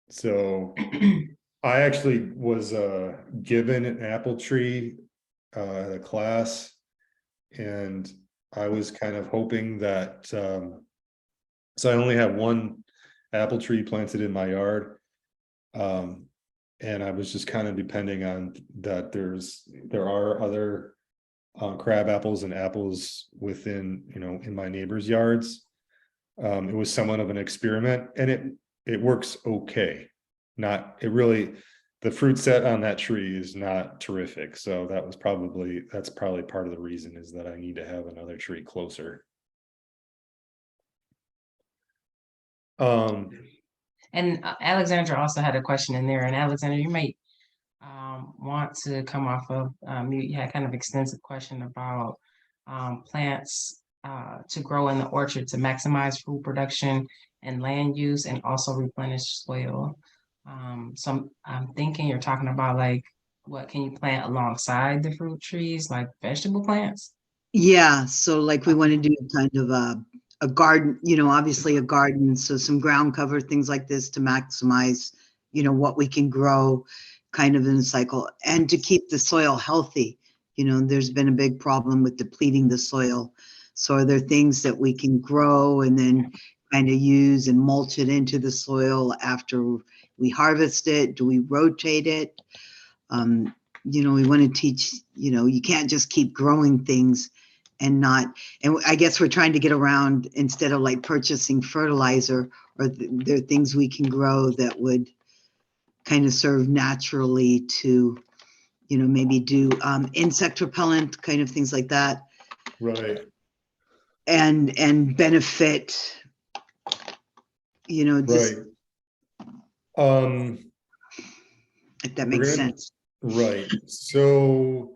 So I actually was given an apple tree at a class, and I was kind of hoping that so I only have one apple tree planted in my yard, and I was just kind of depending on that there are other crab apples and apples within in my neighbors' yards. It was somewhat of an experiment, and it works okay. The fruit set on that tree is not terrific, so that's probably part of the reason, is that I need to have another tree closer. And Alexandra also had a question in there, and Alexandra, you might want to come off of mute. You had kind of extensive question about plants to grow in the orchard to maximize food production and land use and also replenish soil. So I'm thinking you're talking about like what can you plant alongside the fruit trees, like vegetable plants? Yeah, so like we want to do kind of a garden, obviously a garden, so some ground cover, things like this to maximize, what we can grow kind of in a cycle and to keep the soil healthy. There's been a big problem with depleting the soil. So are there things that we can grow and then kind of use and mulch it into the soil after we harvest it? Do we rotate it? We want to teach, you can't just keep growing things and I guess we're trying to get around instead of like purchasing fertilizer or there are things we can grow that would kind of serve naturally to, maybe do insect repellent, kind of things like that. Right. And benefit, just right. If that makes sense. Right. So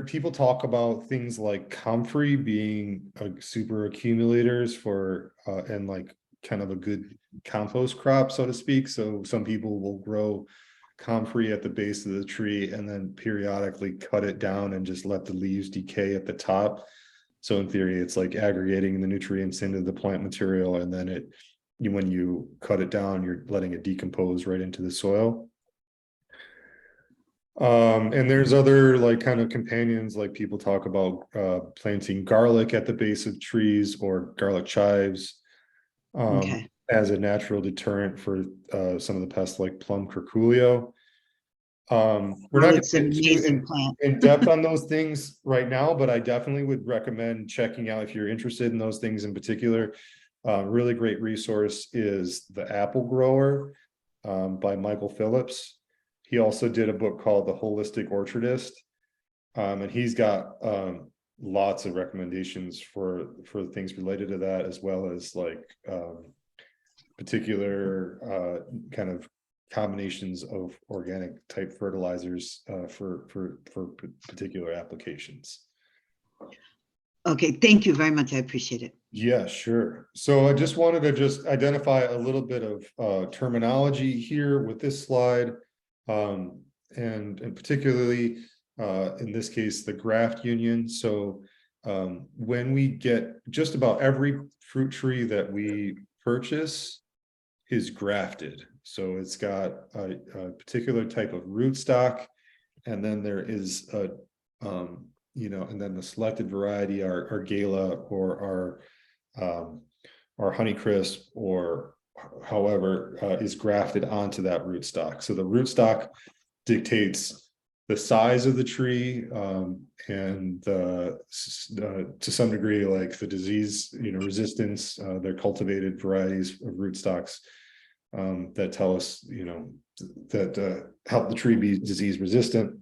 people talk about things like comfrey being super accumulators for and like kind of a good compost crop, so to speak. So some people will grow comfrey at the base of the tree and then periodically cut it down and just let the leaves decay at the top. So in theory, it's like aggregating the nutrients into the plant material, and then when you cut it down, you're letting it decompose right into the soil. And there's other like kind of companions, like people talk about planting garlic at the base of trees or garlic chives as a natural deterrent for some of the pests like plum curculio. We're not going to get too in depth on those things right now, but I definitely would recommend checking out if you're interested in those things in particular. Really great resource is The Apple Grower by Michael Phillips. He also did a book called The Holistic Orchardist, and he's got lots of recommendations for things related to that, as well as like particular kind of combinations of organic type fertilizers for particular applications. Okay, thank you very much. I appreciate it. Yeah, sure. So I just wanted to identify a little bit of terminology here with this slide. And particularly in this case, the graft union. So when we get just about every fruit tree that we purchase is grafted. So it's got a particular type of rootstock, and then there is and then the selected variety, our Gala or our Honeycrisp or however is grafted onto that rootstock. So the rootstock dictates the size of the tree and to some degree like the disease resistance. They're cultivated varieties of rootstocks that tell us that help the tree be disease resistant.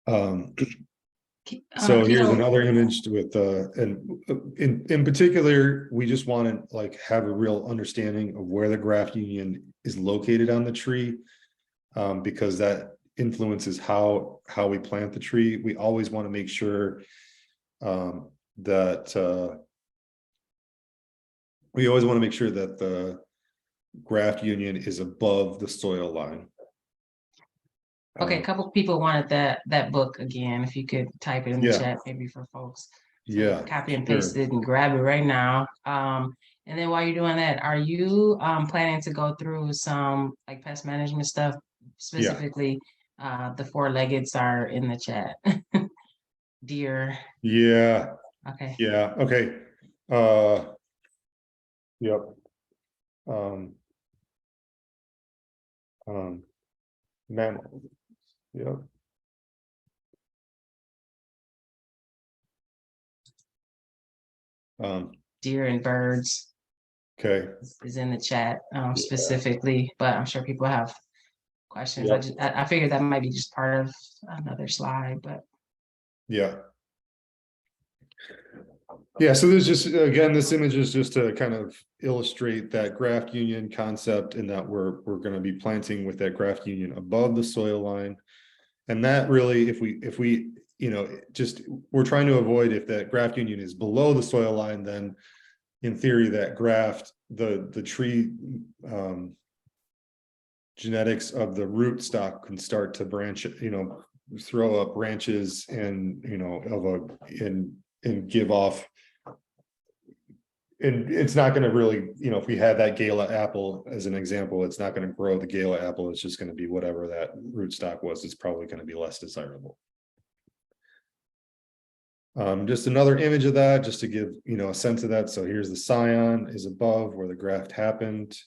So here's another image with and in particular, we just want to like have a real understanding of where the graft union is located on the tree, because that influences how we plant the tree. We always want to make sure that the graft union is above the soil line. Okay, a couple people wanted that book again. If you could type it in the chat, maybe for folks. So copy and paste it and grab it right now. And then while you're doing that, are you planning to go through some like pest management stuff? Specifically, the four-leggeds are in the chat. Deer. Yeah. Okay. Yeah. Okay. Yep. Mammal. Yep. Deer and birds. Okay. Is in the chat specifically, but I'm sure people have questions. Yep. I figured that might be just part of another slide, but yeah. Yeah, so there's just, again, this image is just to kind of illustrate that graft union concept, and that we're going to be planting with that graft union above the soil line. And that really, if we, you know, just, we're trying to avoid, if that graft union is below the soil line, then in theory, that graft, the tree genetics of the root stock can start to branch, you know, throw up branches, and, you know, and give off. And it's not going to really, you know, if we had that gala apple as an example, it's not going to grow the gala apple. It's just going to be whatever that rootstock was. It's probably going to be less desirable. Just another image of that, just to give, you know, a sense of that. So here's the scion is above where the graft happened.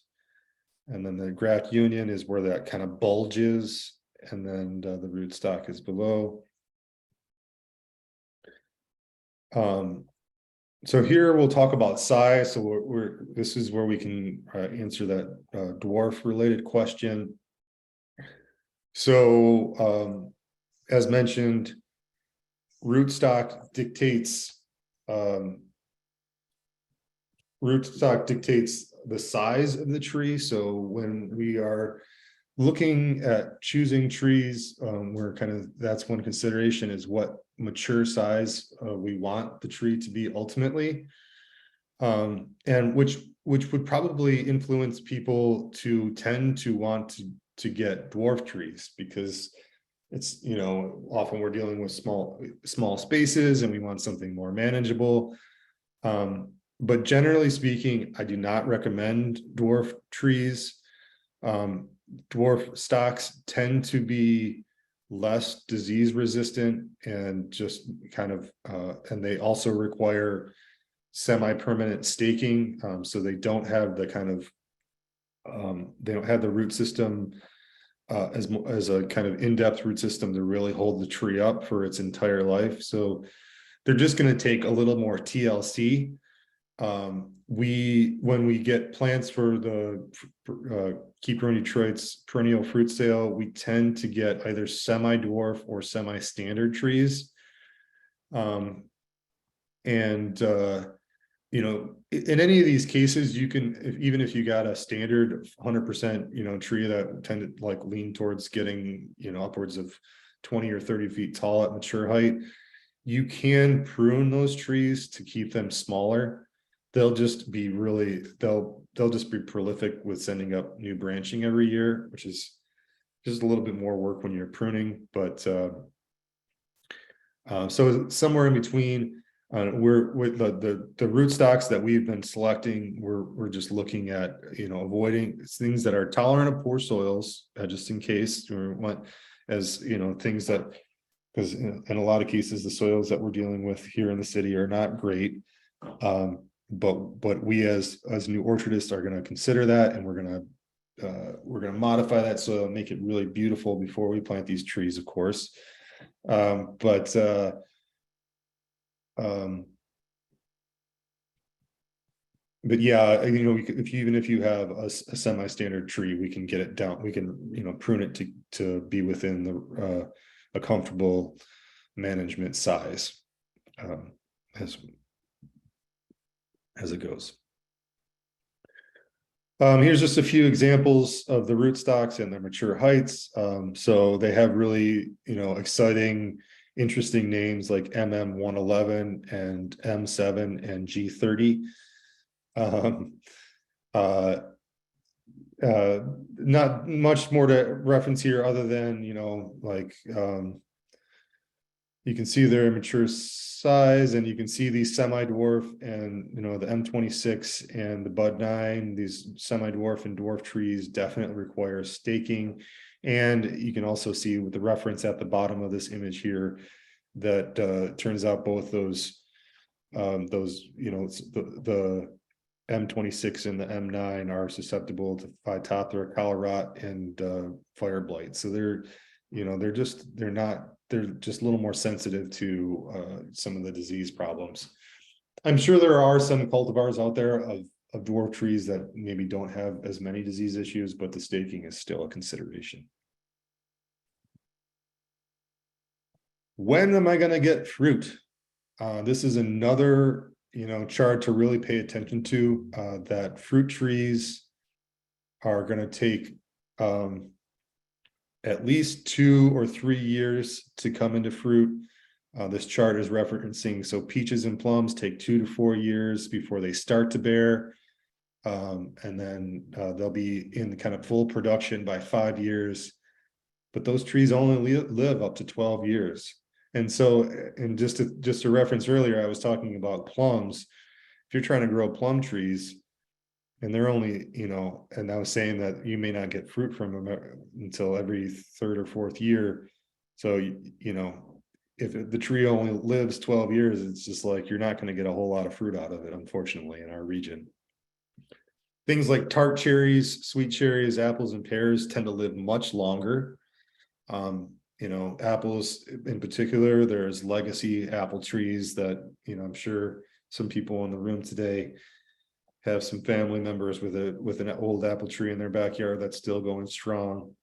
And then the graft union is where that kind of bulges. And then the rootstock is below. So here we'll talk about size. So this is where we can answer that dwarf related question. So as mentioned, rootstock dictates the size of the tree. So when we are looking at choosing trees, that's one consideration, is what mature size we want the tree to be ultimately, and which would probably influence people to tend to want to get dwarf trees, because it's, you know, often we're dealing with small spaces and we want something more manageable. But generally speaking, I do not recommend dwarf trees. Dwarf stocks tend to be less disease resistant, and just kind of and they also require semi-permanent staking, so they don't have the kind of they don't have the root system as a kind of in-depth root system to really hold the tree up for its entire life. So they're just going to take a little more TLC. When we get plants for the Keeper Detroit's perennial fruit sale, we tend to get either semi-dwarf or semi-standard trees. You know, in any of these cases, you can, even if you got a standard 100%, you know, tree that tended like lean towards getting, you know, upwards of 20 or 30 feet tall at mature height, you can prune those trees to keep them smaller. They'll just be they'll just be prolific with sending up new branching every year, which is just a little bit more work when you're pruning. But so somewhere in between. We're with the rootstocks that we've been selecting. We're just looking at, you know, avoiding things that are tolerant of poor soils, just in case we want, as you know, things that, because in a lot of cases the soils that we're dealing with here in the city are not great. But we as new orchardists are going to consider that, and we're going to modify that soil and make it really beautiful before we plant these trees, of course. But yeah, you know, even if you have a semi-standard tree, we can get it down. We can, you know, prune it to be within the a comfortable management size as it goes. Here's just a few examples of the rootstocks and their mature heights. So they have really, you know, exciting, interesting names like MM111 and M7 and G30. Not much more to reference here other than, you know, like you can see their mature size, and you can see these semi-dwarf and, you know, the M26 and the Bud 9, these semi-dwarf and dwarf trees definitely require staking. And you can also see with the reference at the bottom of this image here that turns out both those, you know, the M26 and the M9 are susceptible to Phytophthora colorata and fire blight. So they're, you know, they're just a little more sensitive to some of the disease problems. I'm sure there are some cultivars out there of dwarf trees that maybe don't have as many disease issues, but the staking is still a consideration. When am I going to get fruit? This is another chart to really pay attention to, that fruit trees are going to take at least 2 or 3 years to come into fruit. This chart is referencing, so peaches and plums take 2 to 4 years before they start to bear. And then they'll be in the kind of full production by 5 years. But those trees only live up to 12 years. And so, and just to reference earlier, I was talking about plums. If you're trying to grow plum trees, and they're only, and I was saying that you may not get fruit from them until every 3rd or 4th year. So, if the tree only lives 12 years, it's just like you're not going to get a whole lot of fruit out of it, unfortunately, in our region. Things like tart cherries, sweet cherries, apples, and pears tend to live much longer. Apples in particular, there's legacy apple trees that, I'm sure some people in the room today have some family members with an old apple tree in their backyard that's still going strong.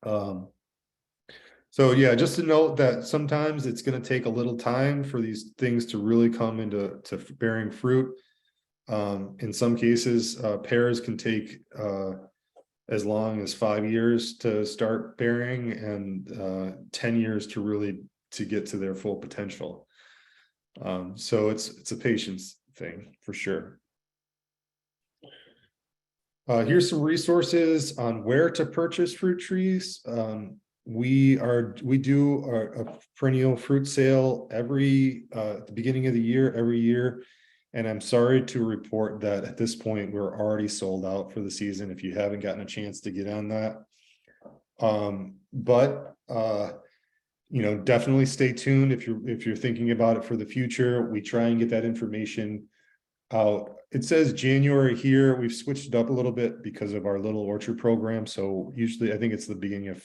So yeah, just to note that sometimes it's going to take a little time for these things to really come into bearing fruit. In some cases, pears can take as long as 5 years to start bearing, and 10 years to get to their full potential. So it's a patience thing for sure. Here's some resources on where to purchase fruit trees. We do a perennial fruit sale at the beginning of the year, every year. And I'm sorry to report that at this point, we're already sold out for the season if you haven't gotten a chance to get on that. But definitely stay tuned if you're thinking about it for the future. We try and get that information out. It says January here. We've switched it up a little bit because of our little orchard program. So usually I think it's the beginning of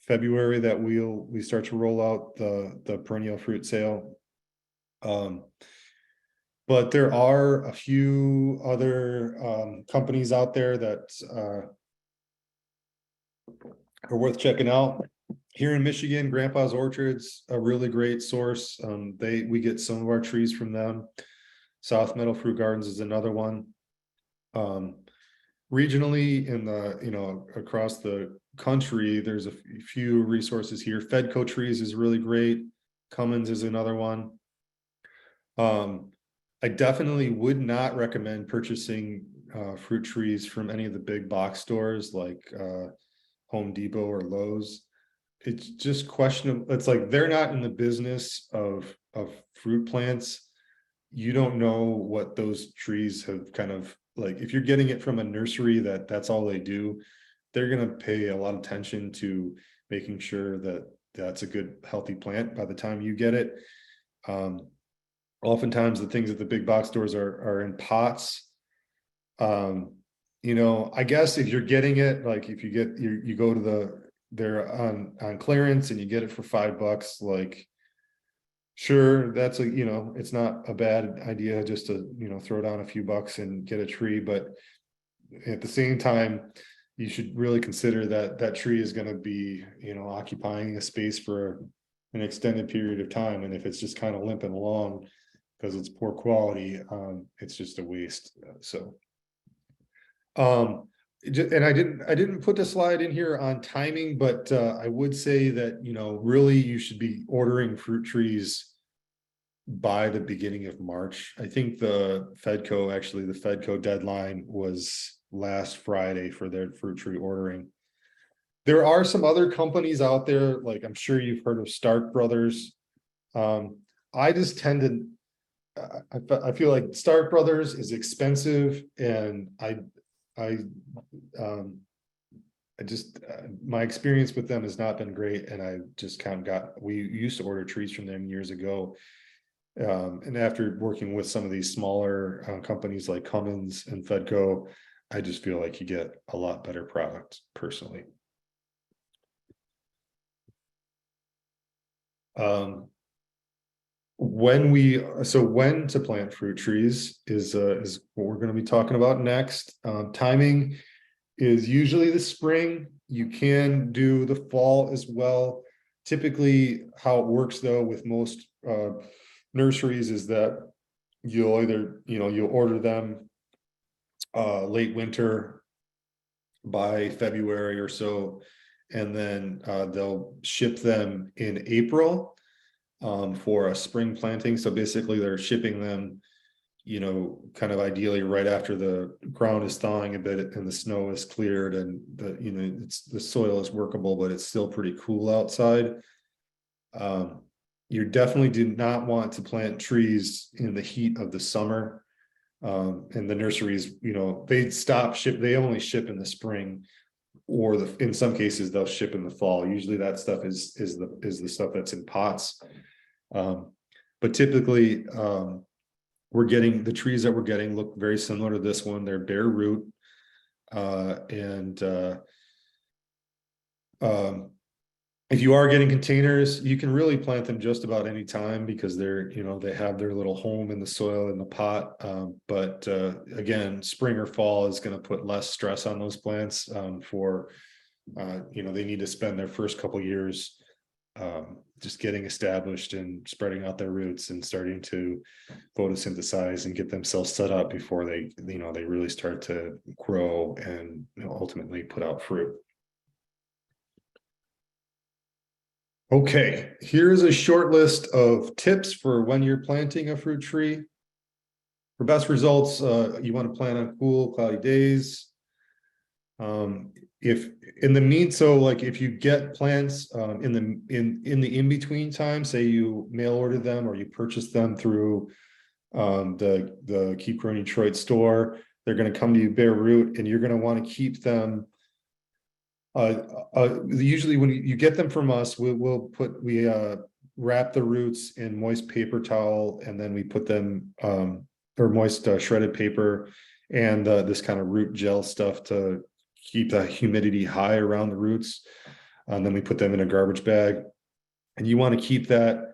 February that we start to roll out the perennial fruit sale. But there are a few other companies out there that are worth checking out. Here in Michigan, Grandpa's Orchards, a really great source. We get some of our trees from them. South Meadow Fruit Gardens is another one. Regionally, across the country, there's a few resources here. Fedco Trees is really great. Cummins is another one. I definitely would not recommend purchasing fruit trees from any of the big box stores like Home Depot or Lowe's. It's just questionable. It's like they're not in the business of fruit plants. You don't know what those trees have kind of like. If you're getting it from a nursery that's all they do, they're going to pay a lot of attention to making sure that that's a good, healthy plant by the time you get it. Oftentimes the things at the big box stores are in pots. I guess if you're getting it, like if you go to they're on clearance and you get it for $5, like, sure, that's it's not a bad idea just to, throw down a few bucks and get a tree. But at the same time, you should really consider that tree is going to be, occupying a space for an extended period of time. And if it's just kind of limping along because it's poor quality, it's just a waste. And I didn't put the slide in here on timing, but I would say that, really you should be ordering fruit trees by the beginning of March. I think the Fedco deadline was last Friday for their fruit tree ordering. There are some other companies out there, like I'm sure you've heard of Stark Brothers. I just tend to, I feel like Stark Brothers is expensive, and my experience with them has not been great, and I just kind of we used to order trees from them years ago. And after working with some of these smaller companies like Cummins and Fedco, I just feel like you get a lot better product personally. When to plant fruit trees is what we're going to be talking about next. Timing is usually the spring. You can do the fall as well. Typically, how it works though with most nurseries is that you'll either, you'll order them late winter by February or so, and then they'll ship them in April for a spring planting. So basically they're shipping them, kind of ideally right after the ground is thawing a bit and the snow is cleared and the soil is workable, but it's still pretty cool outside. You definitely do not want to plant trees in the heat of the summer. And the nurseries, they only ship in the spring, or in some cases they'll ship in the fall. Usually that stuff is the stuff that's in pots. But typically, we're getting the trees that we're getting look very similar to this one. They're bare root. If you are getting containers, you can really plant them just about any time because they're, they have their little home in the soil in the pot. But again, spring or fall is going to put less stress on those plants they need to spend their first couple years just getting established and spreading out their roots and starting to photosynthesize and get themselves set up before they really start to grow and ultimately put out fruit. Okay, here's a short list of tips for when you're planting a fruit tree. For best results, you want to plant on cool, cloudy days. If you get plants in the in-between time, say you mail order them or you purchase them through the Keep Growing Detroit store, they're going to come to you bare root, and you're going to want to keep them. Usually when you get them from us, we wrap the roots in moist paper towel, and then we put them or moist shredded paper and this kind of root gel stuff to keep the humidity high around the roots. And then we put them in a garbage bag, and you want to keep that.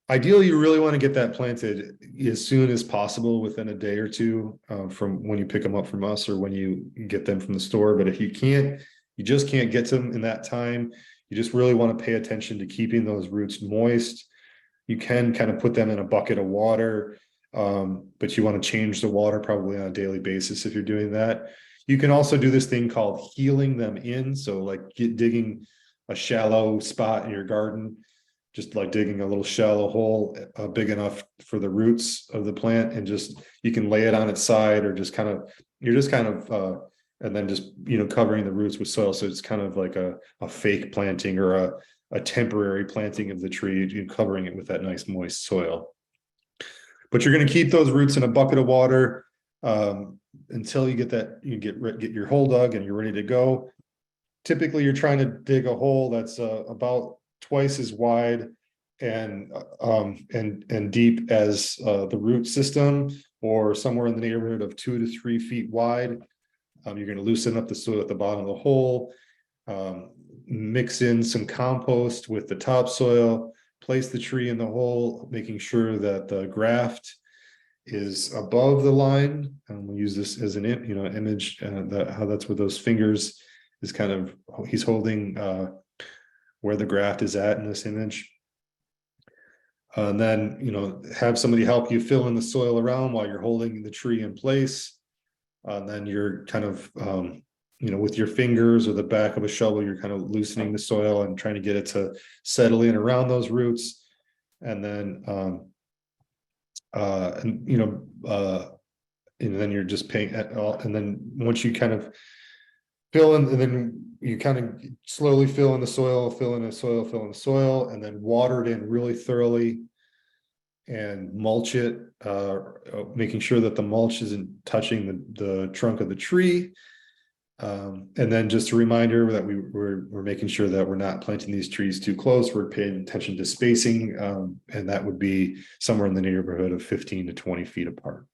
Ideally, you really want to get that planted as soon as possible, within a day or two from when you pick them up from us or when you get them from the store. But if you just can't get to them in that time, you just really want to pay attention to keeping those roots moist. You can kind of put them in a bucket of water, but you want to change the water probably on a daily basis if you're doing that. You can also do this thing called healing them in. So like digging a shallow spot in your garden, just like digging a little shallow hole big enough for the roots of the plant, and just you can lay it on its side, or and then just covering the roots with soil. So it's kind of like a fake planting or a temporary planting of the tree, covering it with that nice moist soil. But you're going to keep those roots in a bucket of water until you get your hole dug and you're ready to go. Typically, you're trying to dig a hole that's about twice as wide and deep as the root system, or somewhere in the neighborhood of 2 to 3 feet wide. You're going to loosen up the soil at the bottom of the hole, mix in some compost with the topsoil, place the tree in the hole, making sure that the graft is above the line. And we'll use this as an image, how that's where those fingers is kind of, he's holding where the graft is at in this image. And then, have somebody help you fill in the soil around while you're holding the tree in place. And then you're kind of, with your fingers or the back of a shovel, you're kind of loosening the soil and trying to get it to settle in around those roots. And then, and then you're just paying and then once you kind of fill in, and then you kind of slowly fill in the soil, and then water it in really thoroughly and mulch it, making sure that the mulch isn't touching the trunk of the tree. And then just a reminder that we're making sure that we're not planting these trees too close. We're paying attention to spacing, and that would be somewhere in the neighborhood of 15 to 20 feet apart.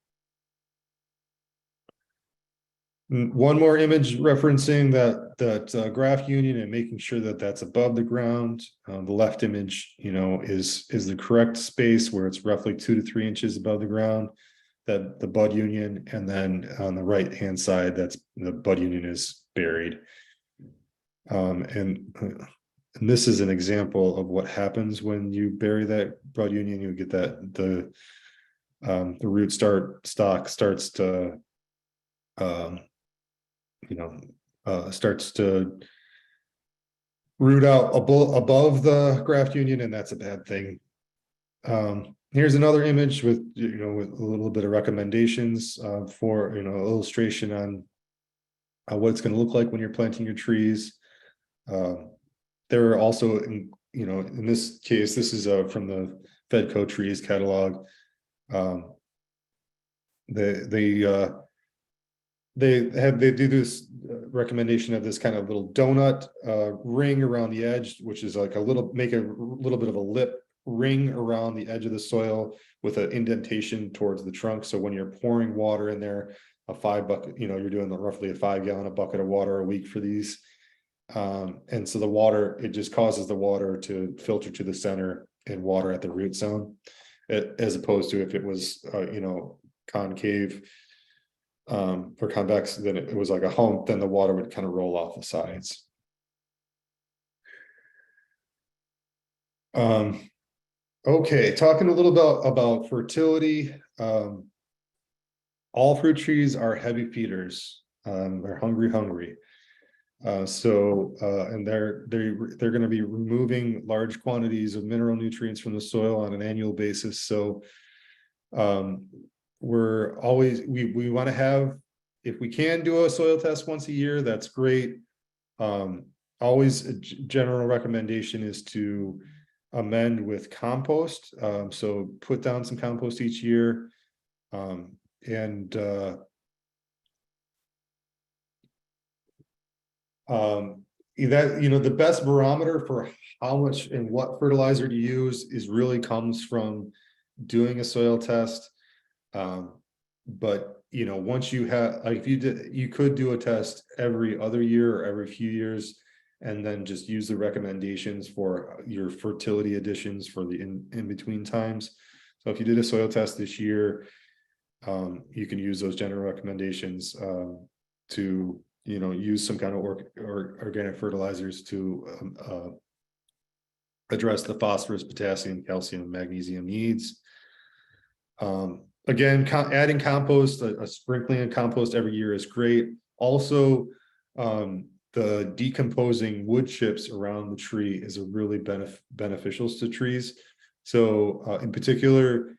One more image referencing that graft union and making sure that that's above the ground. The left image, is the correct space where it's roughly 2 to 3 inches above the ground, that the bud union, and then on the right hand side, that's the bud union is buried. And this is an example of what happens when you bury that bud union. You get that the root stock starts to, starts to root out above the graft union, and that's a bad thing. Here's another image with, with a little bit of recommendations for, illustration on what it's going to look like when you're planting your trees. There are also, in this case, this is from the Fedco trees catalog. They do this recommendation of this kind of little donut ring around the edge, which is like make a little bit of a lip ring around the edge of the soil with an indentation towards the trunk. So when you're pouring water in there, a 5 bucket, you're doing roughly a 5 gallon a bucket of water a week for these. And so the water, it just causes the water to filter to the center and water at the root zone, as opposed to if it was, concave or convex, then it was like a hump, then the water would kind of roll off the sides. Okay, talking a little about fertility. All fruit trees are heavy feeders. They're hungry. And they're going to be removing large quantities of mineral nutrients from the soil on an annual basis. So we're always, we want to have, if we can do a soil test once a year, that's great. Always a general recommendation is to amend with compost. So put down some compost each year. The best barometer for how much and what fertilizer to use comes from doing a soil test. But once you have, like, you could do a test every other year or every few years, and then just use the recommendations for your fertility additions for the in between times. So if you did a soil test this year, you can use those general recommendations to use some kind of organic fertilizers to address the phosphorus, potassium, calcium, magnesium needs. Again, adding compost, a sprinkling of compost every year is great. Also, the decomposing wood chips around the tree is a really beneficial to trees. So in particular,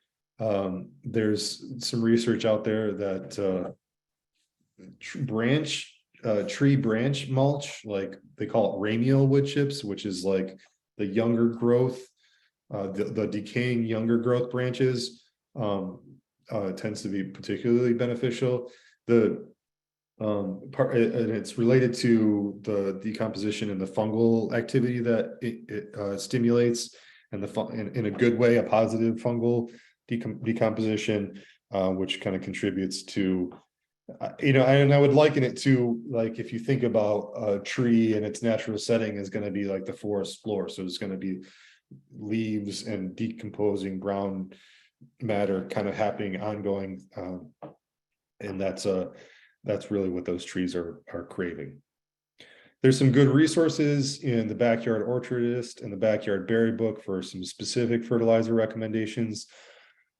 there's some research out there that tree branch mulch, like they call it ramial wood chips, which is like the younger growth, the decaying younger growth branches, tends to be particularly beneficial. And it's related to the decomposition and the fungal activity that it stimulates, and in a good way, a positive fungal decomposition, which kind of contributes to, and I would liken it to, like, if you think about a tree in its natural setting is going to be like the forest floor. So it's going to be leaves and decomposing brown matter kind of happening ongoing. And that's really what those trees are craving. There's some good resources in the Backyard Orchardist and the Backyard Berry book for some specific fertilizer recommendations.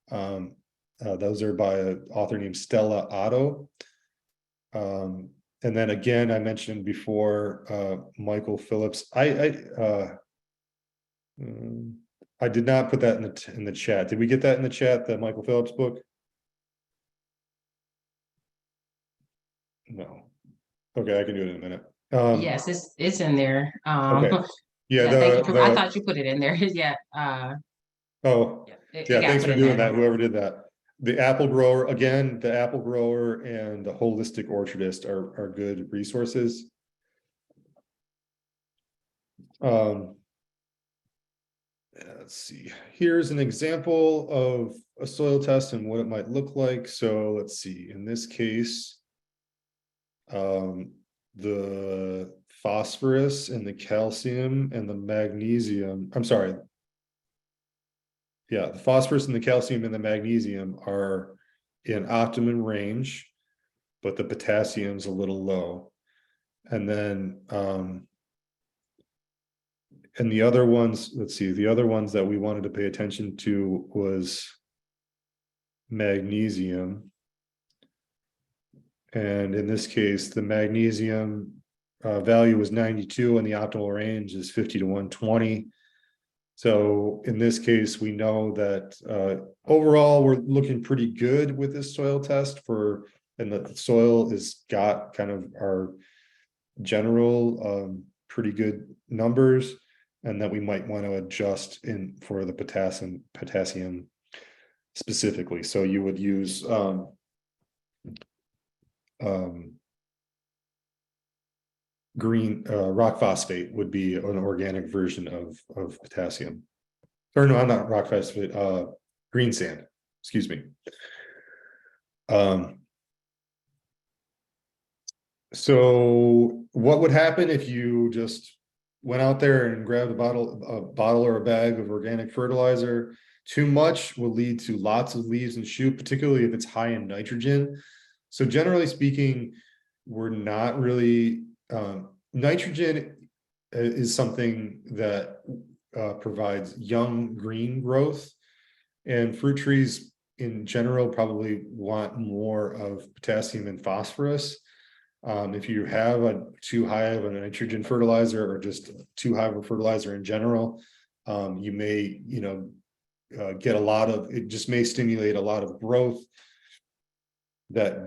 Those are by an author named Stella Otto. And then again, I mentioned before, Michael Phillips. I did not put that in the chat. Did we get that in the chat, the Michael Phillips book? No. Okay, I can do it in a minute. Yes, it's in there. Okay. Yeah, thank you I thought you put it in there. Yeah. Thanks for doing that, whoever did that. The apple grower, again, the apple grower and the holistic orchardist are good resources. Let's see. Here's an example of a soil test and what it might look like. So let's see. In this case, the phosphorus and the calcium and the magnesium, the phosphorus and the calcium and the magnesium are in optimum range, but the potassium's a little low. And then, and the other ones, let's see, the other ones that we wanted to pay attention to was magnesium. And in this case, the magnesium value was 92 and the optimal range is 50 to 120. So in this case, we know that overall we're looking pretty good with this soil test and the soil has got kind of our general pretty good numbers, and that we might want to adjust in for the potassium specifically. So you would use green rock phosphate would be an organic version of potassium, or no, I'm not rock phosphate, green sand, excuse me. So what would happen if you just went out there and grabbed a bottle or a bag of organic fertilizer? Too much will lead to lots of leaves and shoot, particularly if it's high in nitrogen. So generally speaking, we're not really, nitrogen is something that provides young green growth, and fruit trees in general probably want more of potassium and phosphorus. If you have too high of a nitrogen fertilizer or just too high of a fertilizer in general, you may, get a lot of, it just may stimulate a lot of growth that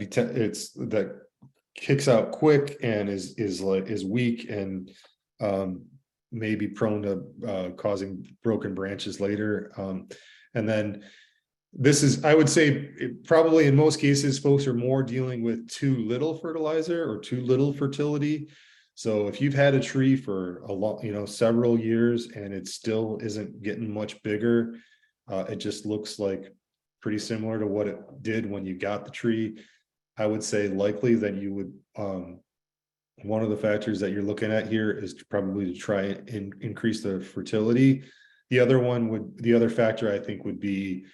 kicks out quick and is weak and may be prone to causing broken branches later. And then this is, I would say, probably in most cases, folks are more dealing with too little fertilizer or too little fertility. So if you've had a tree for a long, several years and it still isn't getting much bigger, it just looks like pretty similar to what it did when you got the tree. I would say likely that you would, one of the factors that you're looking at here is probably to try and increase the fertility. The other factor I think would be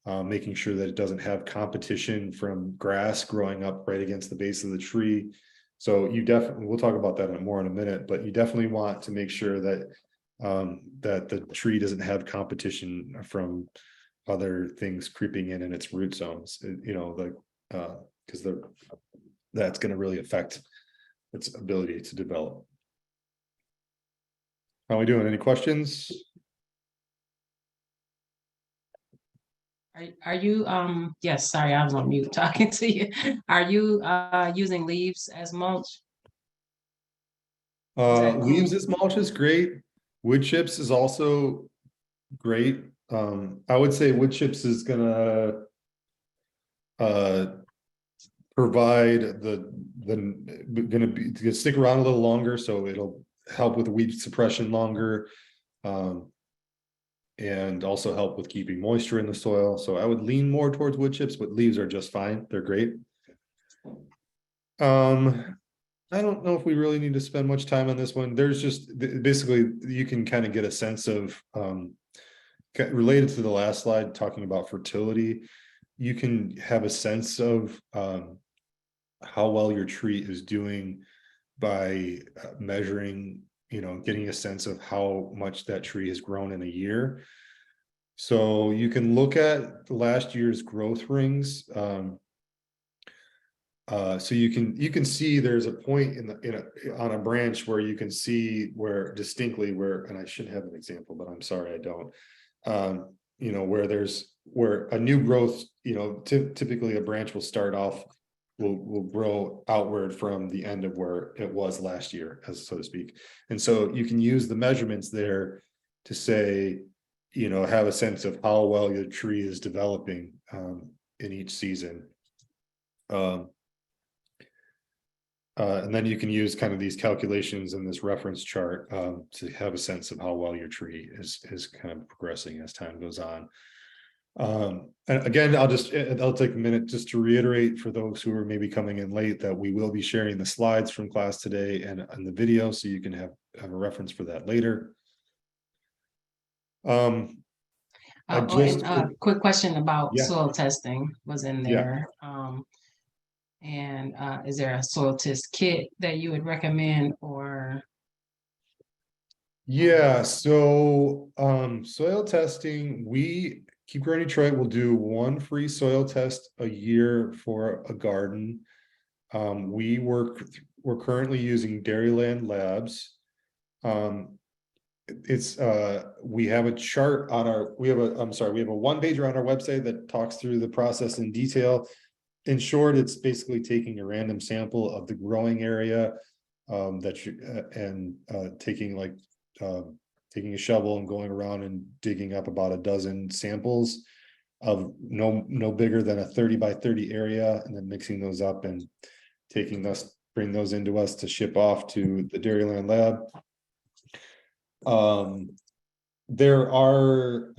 making sure that it doesn't have competition from grass growing up right against the base of the tree. So you definitely, we'll talk about that more in a minute, but you definitely want to make sure that that the tree doesn't have competition from other things creeping in its root zones, because that's going to really affect its ability to develop. How are we doing? Any questions? Are you yes, sorry, I was on mute talking to you. Are you using leaves as mulch? Leaves as mulch is great. Wood chips is also great. I would say wood chips is gonna provide gonna stick around a little longer, so it'll help with weed suppression longer, and also help with keeping moisture in the soil. So I would lean more towards wood chips, but leaves are just fine. They're great. I don't know if we really need to spend much time on this one. There's just basically you can kind of get a sense of related to the last slide talking about fertility. You can have a sense of how well your tree is doing by measuring, getting a sense of how much that tree has grown in a year. So you can look at last year's growth rings. So you can see there's a point on a branch where you can see where distinctly and I should have an example, but I'm sorry I don't. Where a new growth, typically a branch will start off, will grow outward from the end of where it was last year, so to speak. And so you can use the measurements there to say, have a sense of how well your tree is developing in each season. And then you can use kind of these calculations in this reference chart to have a sense of how well your tree is kind of progressing as time goes on. And again, I'll take a minute just to reiterate for those who are maybe coming in late that we will be sharing the slides from class today and the video, so you can have a reference for that later. Quick question about soil testing was in there. And is there a soil test kit that you would recommend, or? Yeah, so soil testing, we Keep Growing Detroit will do one free soil test a year for a garden. We're currently using Dairyland Labs. We have a chart on our, we have a one pager on our website that talks through the process in detail. In short, it's basically taking a random sample of the growing area taking a shovel and going around and digging up about a dozen samples of no bigger than a 30 by 30 area, and then mixing those up and bring those into us to ship off to the Dairyland Lab. I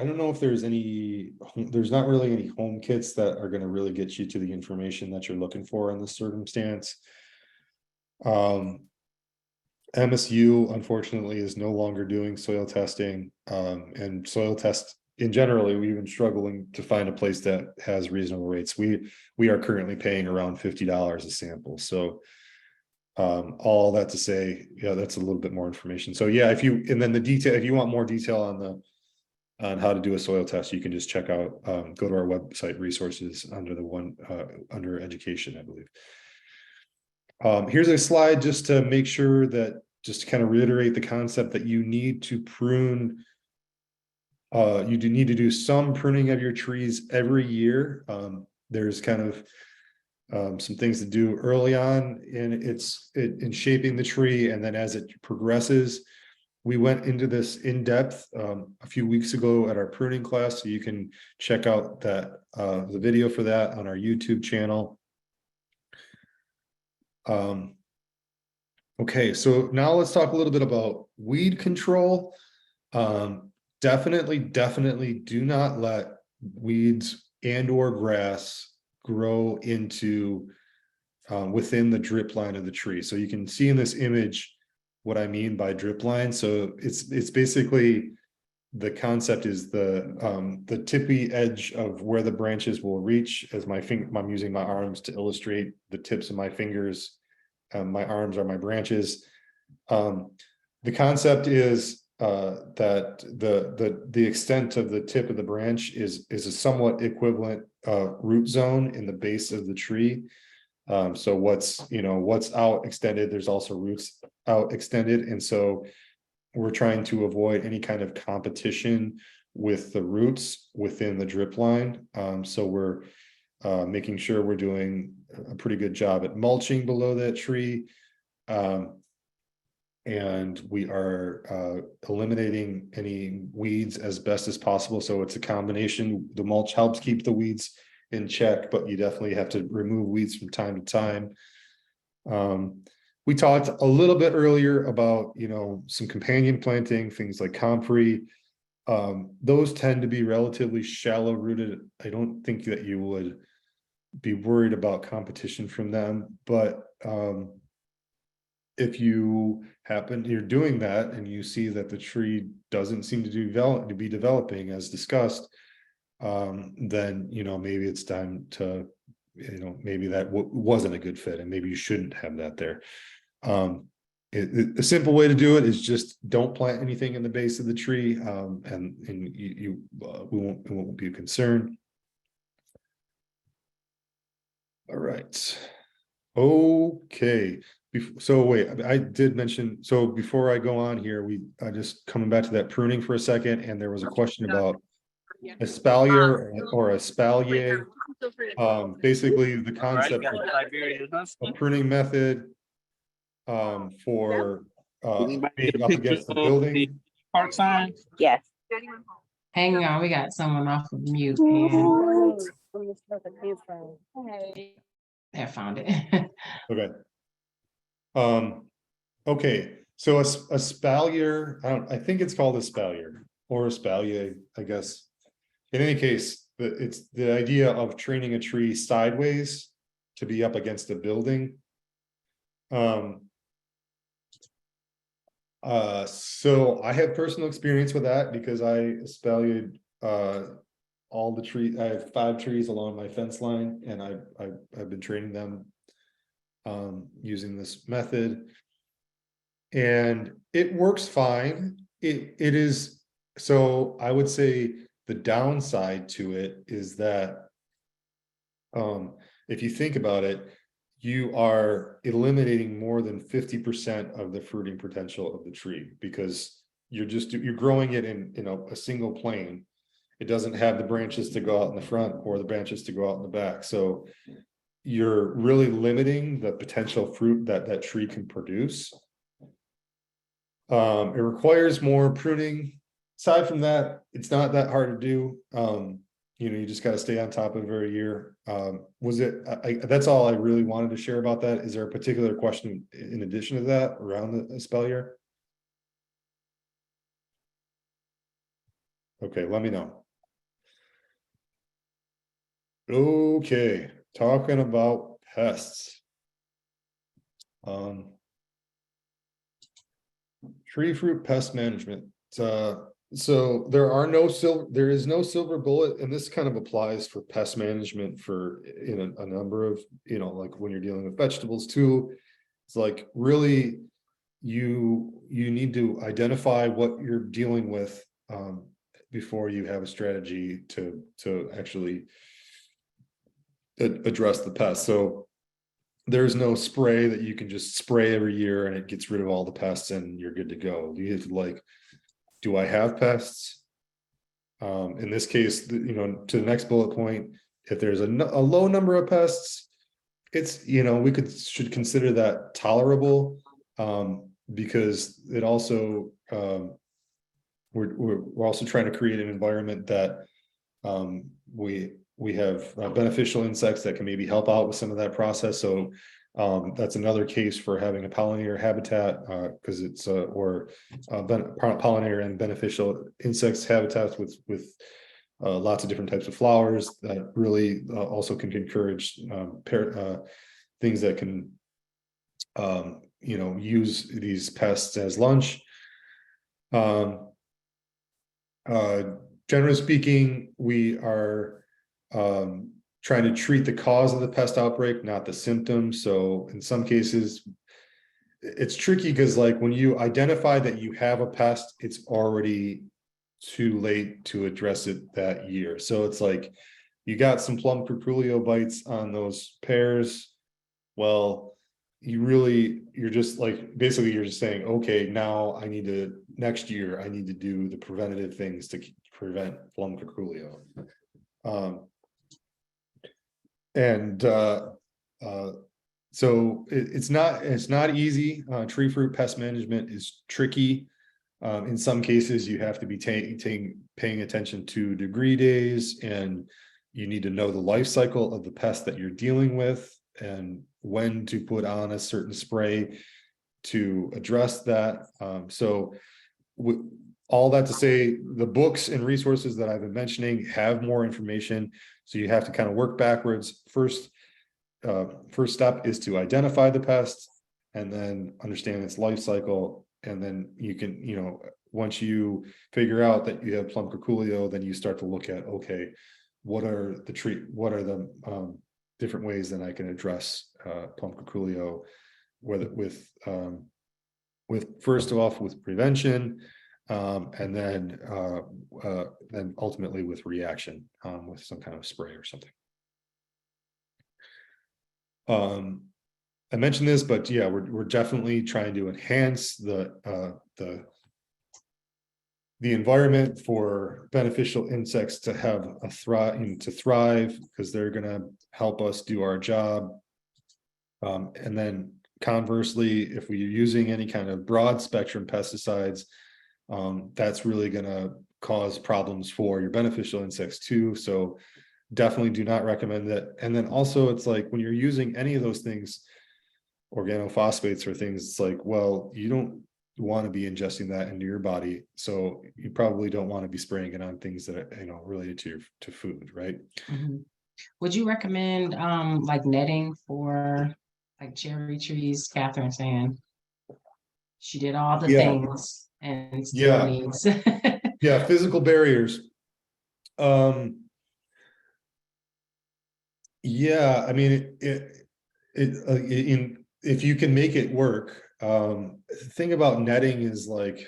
don't know if there's not really any home kits that are going to really get you to the information that you're looking for in this circumstance. MSU unfortunately is no longer doing soil testing, and soil tests in general, we've been struggling to find a place that has reasonable rates. We are currently paying around $50 a sample. So all that to say, yeah, that's a little bit more information. So yeah, if you want more detail on how to do a soil test, you can just check out, go to our website resources under education, I believe. Here's a slide just to make sure that, just to kind of reiterate the concept that you need to prune. You do need to do some pruning of your trees every year. There's kind of some things to do early on in shaping the tree, and then as it progresses. We went into this in depth a few weeks ago at our pruning class, so you can check out the video for that on our YouTube channel. Okay, so now let's talk a little bit about weed control. Definitely do not let weeds and or grass grow into within the drip line of the tree. So you can see in this image what I mean by drip line. So it's basically, the concept is the tippy edge of where the branches will reach. As I'm using my arms to illustrate the tips of my fingers. My arms are my branches. The concept is that the extent of the tip of the branch is a somewhat equivalent root zone in the base of the tree. So what's out extended, there's also roots out extended, and so we're trying to avoid any kind of competition with the roots within the drip line. So we're making sure we're doing a pretty good job at mulching below that tree. And we are eliminating any weeds as best as possible. So it's a combination. The mulch helps keep the weeds in check, but you definitely have to remove weeds from time to time. We talked a little bit earlier about, some companion planting, things like comfrey. Those tend to be relatively shallow rooted. I don't think that you would be worried about competition from them, but if you're doing that and you see that the tree doesn't seem to be developing as discussed, then maybe it's time to, maybe that wasn't a good fit, and maybe you shouldn't have that there. A simple way to do it is just don't plant anything in the base of the tree, and it won't be a concern. All right. Okay. So wait, I did mention, so before I go on here, I just coming back to that pruning for a second, and there was a question about espalier or espalier. Basically the concept of a pruning method for being up against the building. Park sign? Yes. Hang on, we got someone off of mute. I found it. Okay. Okay, so a espalier, I think it's called espalier or espalier, I guess. In any case, it's the idea of training a tree sideways to be up against a building. So I have personal experience with that because I espaliered all the trees. I have 5 trees along my fence line, and I've been training them using this method, and it works fine. It is, so I would say the downside to it is that if you think about it, you are eliminating more than 50% of the fruiting potential of the tree, because you're growing it in a single plane. It doesn't have the branches to go out in the front or the branches to go out in the back. So you're really limiting the potential fruit that that tree can produce. It requires more pruning. Aside from that, it's not that hard to do. You just got to stay on top of it every year. That's all I really wanted to share about that. Is there a particular question in addition to that around the espalier? Okay, let me know. Okay, talking about pests. Tree fruit pest management. So there is no silver bullet, and this kind of applies for pest management for a number of, like when you're dealing with vegetables too. It's like really you need to identify what you're dealing with before you have a strategy to actually address the pest. So there's no spray that you can just spray every year and it gets rid of all the pests and you're good to go. You have to, like, do I have pests? In this case, to the next bullet point, if there's a low number of pests, it's, we should consider that tolerable, because it also, we're also trying to create an environment that we have beneficial insects that can maybe help out with some of that process. So that's another case for having a pollinator habitat, because it's pollinator and beneficial insects habitats with lots of different types of flowers that really also can encourage things that can use these pests as lunch. Generally speaking, we are trying to treat the cause of the pest outbreak, not the symptoms. So in some cases, it's tricky because, like, when you identify that you have a pest, it's already too late to address it that year. So it's like you got some plum curculio bites on those pears. Well, you're just like, basically you're just saying, okay, now next year I need to do the preventative things to prevent plum curculio. So it's not easy. Tree fruit pest management is tricky. In some cases, you have to be paying attention to degree days, and you need to know the life cycle of the pest that you're dealing with and when to put on a certain spray to address that. All that to say, the books and resources that I've been mentioning have more information. So you have to kind of work backwards. First step is to identify the pest and then understand its life cycle. And then you can, once you figure out that you have plum curculio, then you start to look at, okay, what are the different ways that I can address plum curculio, whether with first off with prevention, and then ultimately with reaction, with some kind of spray or something. I mentioned this, but yeah, we're definitely trying to enhance the environment for beneficial insects to have thrive, because they're going to help us do our job. And then conversely, if we're using any kind of broad spectrum pesticides, that's really going to cause problems for your beneficial insects too. So definitely do not recommend that. And then also, it's like when you're using any of those things, organophosphates or things, it's like, well, you don't want to be ingesting that into your body, so you probably don't want to be spraying it on things that are related to food, right? Mm-hmm. Would you recommend like netting for like cherry trees? Catherine saying she did all the things and still needs physical barriers. I mean, if you can make it work. Thing about netting is, like,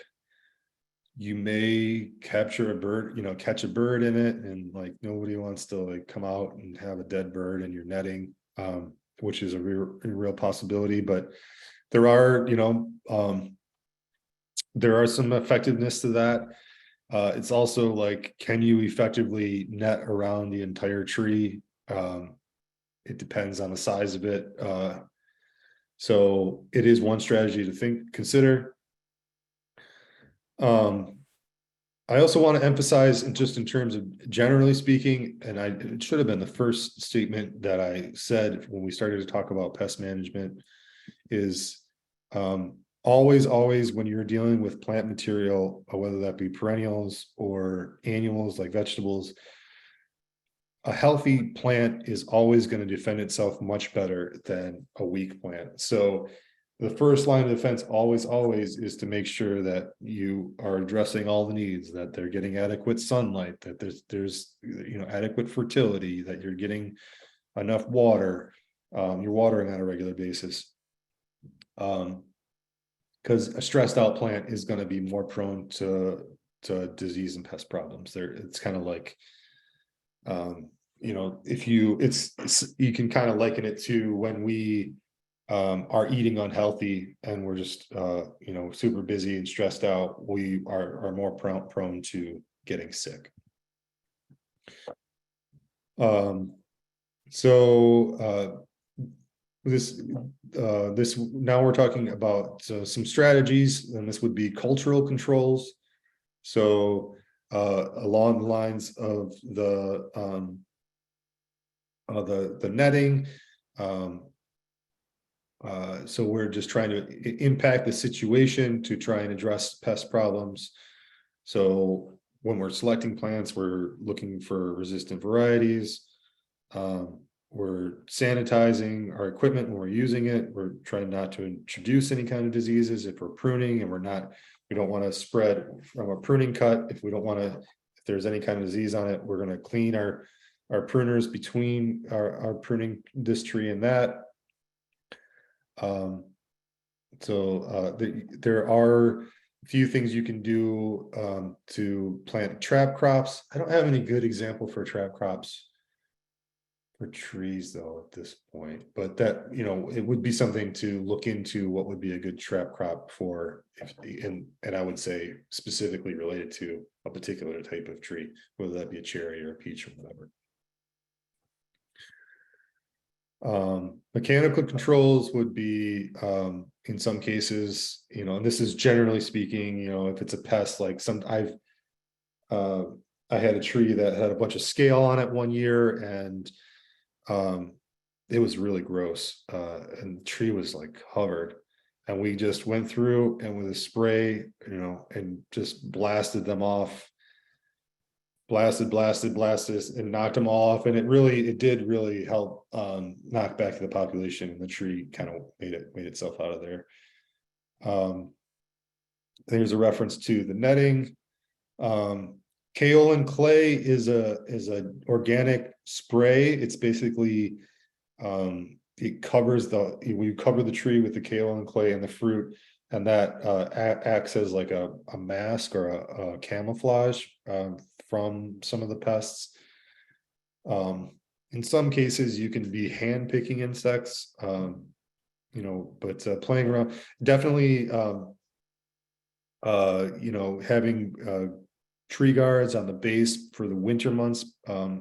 you may capture a bird, catch a bird in it, and like nobody wants to like come out and have a dead bird in your netting, which is a real possibility. But there are, there are some effectiveness to that. It's also like, can you effectively net around the entire tree? It depends on the size of it. So it is one strategy to consider. I also want to emphasize, just in terms of generally speaking, and it should have been the first statement that I said when we started to talk about pest management, is always when you're dealing with plant material, whether that be perennials or annuals like vegetables, a healthy plant is always going to defend itself much better than a weak plant. So the first line of defense always is to make sure that you are addressing all the needs, that they're getting adequate sunlight, that there's adequate fertility, that you're getting enough water, you're watering on a regular basis. Because a stressed out plant is going to be more prone to disease and pest problems. It's kind of like, if you can kind of liken it to when we are eating unhealthy and we're just super busy and stressed out, we are more prone to getting sick. This now we're talking about some strategies, and this would be cultural controls. So along the lines of the netting, so we're just trying to impact the situation to try and address pest problems. So when we're selecting plants, we're looking for resistant varieties. We're sanitizing our equipment when we're using it. We're trying not to introduce any kind of diseases. If we're pruning and we don't want to spread from a pruning cut. If there's any kind of disease on it, we're going to clean our pruners between our pruning this tree and that. There are a few things you can do to plant trap crops. I don't have any good example for trap crops for trees though at this point, but that it would be something to look into, what would be a good trap crop for, and I would say specifically related to a particular type of tree, whether that be a cherry or a peach or whatever. Mechanical controls would be in some cases, and this is generally speaking, if it's a pest, like I had a tree that had a bunch of scale on it one year, and it was really gross, and the tree was like covered, and we just went through and with a spray, and just blasted them off, blasted and knocked them off, and it did really help knock back the population, and the tree kind of made itself out of there. There's a reference to the netting. Kaolin clay is a organic spray. It's basically it covers we cover the tree with the kaolin clay and the fruit, and that acts as like a mask or a camouflage from some of the pests. In some cases, you can be hand picking insects, but playing around, definitely, having tree guards on the base for the winter months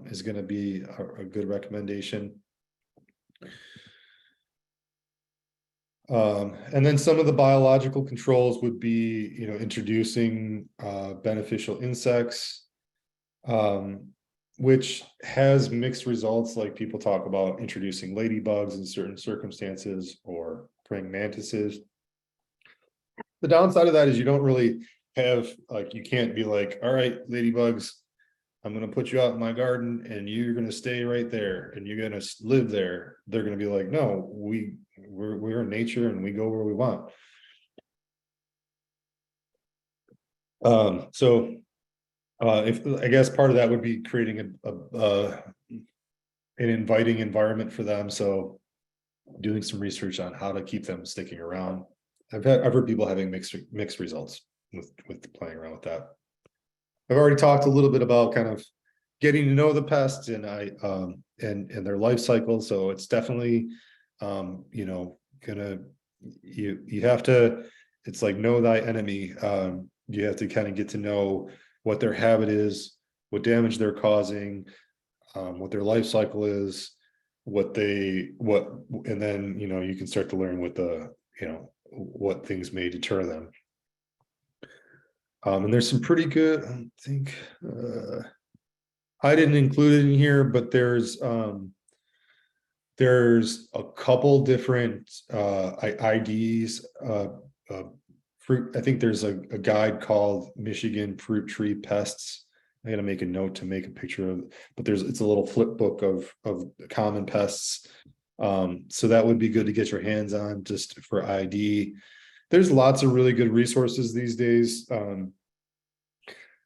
is going to be a good recommendation. And then some of the biological controls would be, introducing beneficial insects, which has mixed results. Like people talk about introducing ladybugs in certain circumstances, or praying mantises. The downside of that is you don't really have, like, you can't be like, all right, ladybugs, I'm going to put you out in my garden and you're going to stay right there and you're going to live there. They're going to be like, no, we're in nature and we go where we want. If I guess part of that would be creating an inviting environment for them. So doing some research on how to keep them sticking around. I've heard people having mixed results. with playing around with that. I've already talked a little bit about kind of getting to know the pests and and their life cycle. So it's definitely you know, you have to, it's like know thy enemy. You have to kind of get to know what their habit is, what damage they're causing, what their life cycle is, and then, you know, you can start to learn what what things may deter them. And there's some pretty good, I think, I didn't include it in here, but there's a couple different IDs, fruit. I think there's a guide called Michigan Fruit Tree Pests. I gotta make a note to make a picture of, but it's a little flip book of common pests. So that would be good to get your hands on just for ID. There's lots of really good resources these days.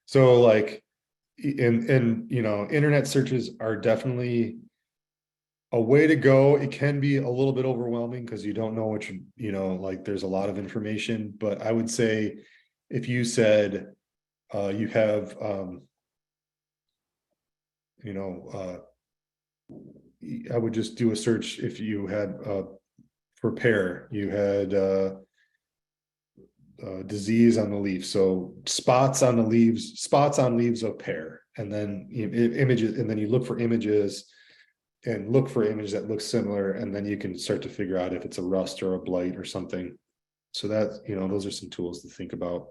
So like, and you know, internet searches are definitely a way to go. It can be a little bit overwhelming because you don't know what you know, like there's a lot of information, but I would say if you said you have you know, I would just do a search. If you had for pear, you had disease on the leaf, so spots on leaves of pear, and then images, and then you look for images and look for images that look similar, and then you can start to figure out if it's a rust or a blight or something. So that, you know, those are some tools to think about.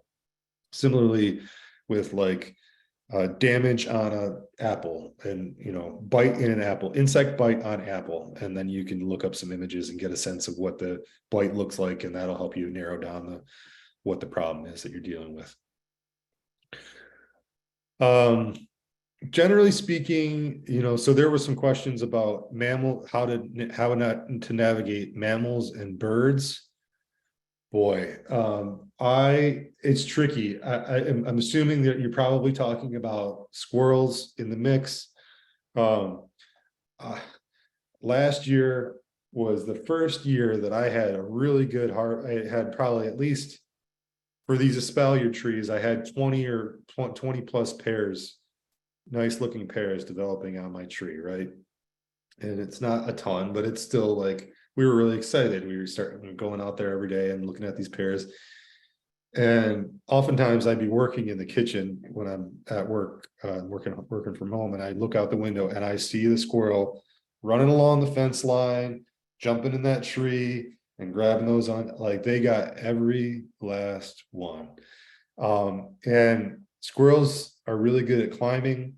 Similarly with like damage on an apple, and you know, bite in an apple, insect bite on apple, and then you can look up some images and get a sense of what the bite looks like, and that'll help you narrow down what the problem is that you're dealing with. Generally speaking, you know, so there were some questions about how not to navigate mammals and birds. Boy, it's tricky. I'm assuming that you're probably talking about squirrels in the mix. Last year was the first year that I had a really good I had probably, at least for these espalier trees, I had 20 plus pears, nice looking pears developing on my tree, right? And it's not a ton, but it's still like, we were really excited. We were going out there every day and looking at these pears. And oftentimes I'd be working in the kitchen when I'm at work, working from home, and I look out the window and I see the squirrel running along the fence line, jumping in that tree and grabbing those on, like they got every last one. And squirrels are really good at climbing,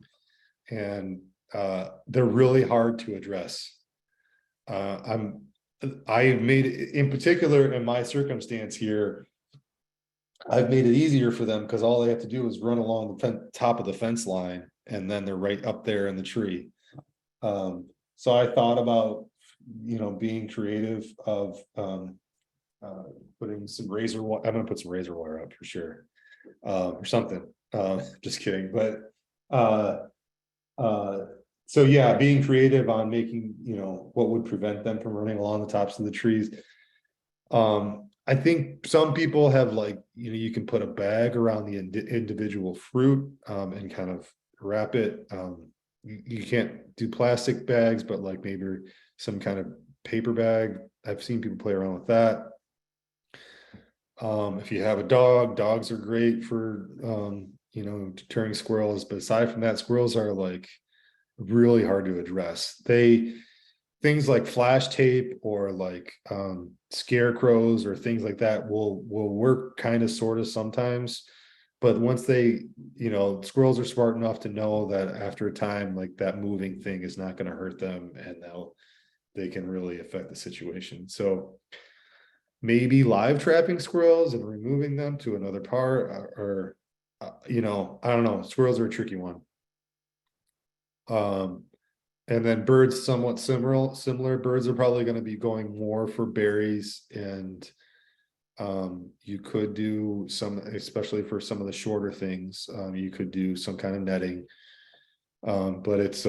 and they're really hard to address. I've made it, in particular in my circumstance here, I've made it easier for them because all they have to do is run along the top of the fence line, and then they're right up there in the tree. So I thought about, you know, being creative of putting some razor wire. I'm gonna put some razor wire up for sure, or something. Just kidding, but so yeah, being creative on making, you know, what would prevent them from running along the tops of the trees. I think some people have, like, you know, you can put a bag around the individual fruit and kind of wrap it. You can't do plastic bags, but like maybe some kind of paper bag. I've seen people play around with that. If you have a dog, dogs are great for you know, deterring squirrels, but aside from that, squirrels are like really hard to address. Things like flash tape or like scarecrows or things like that will work kind of sort of sometimes, but once they, you know, squirrels are smart enough to know that after a time, like that moving thing is not going to hurt them, and they can really affect the situation. So maybe live trapping squirrels and removing them to another part, or you know, I don't know, squirrels are a tricky one. And then birds, somewhat similar. Birds are probably going to be going more for berries, and you could do some, especially for some of the shorter things, you could do some kind of netting. But it's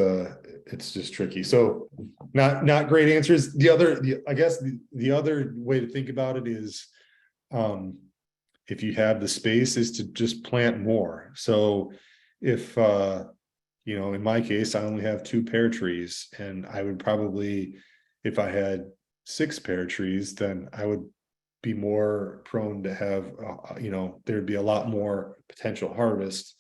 just tricky. So not great answers. I guess the other way to think about it is, if you have the space, is to just plant more. So if, you know, in my case, I only have 2 pear trees, and I would probably, if I had 6 pear trees, then I would be more prone to have, you know, there'd be a lot more potential harvest.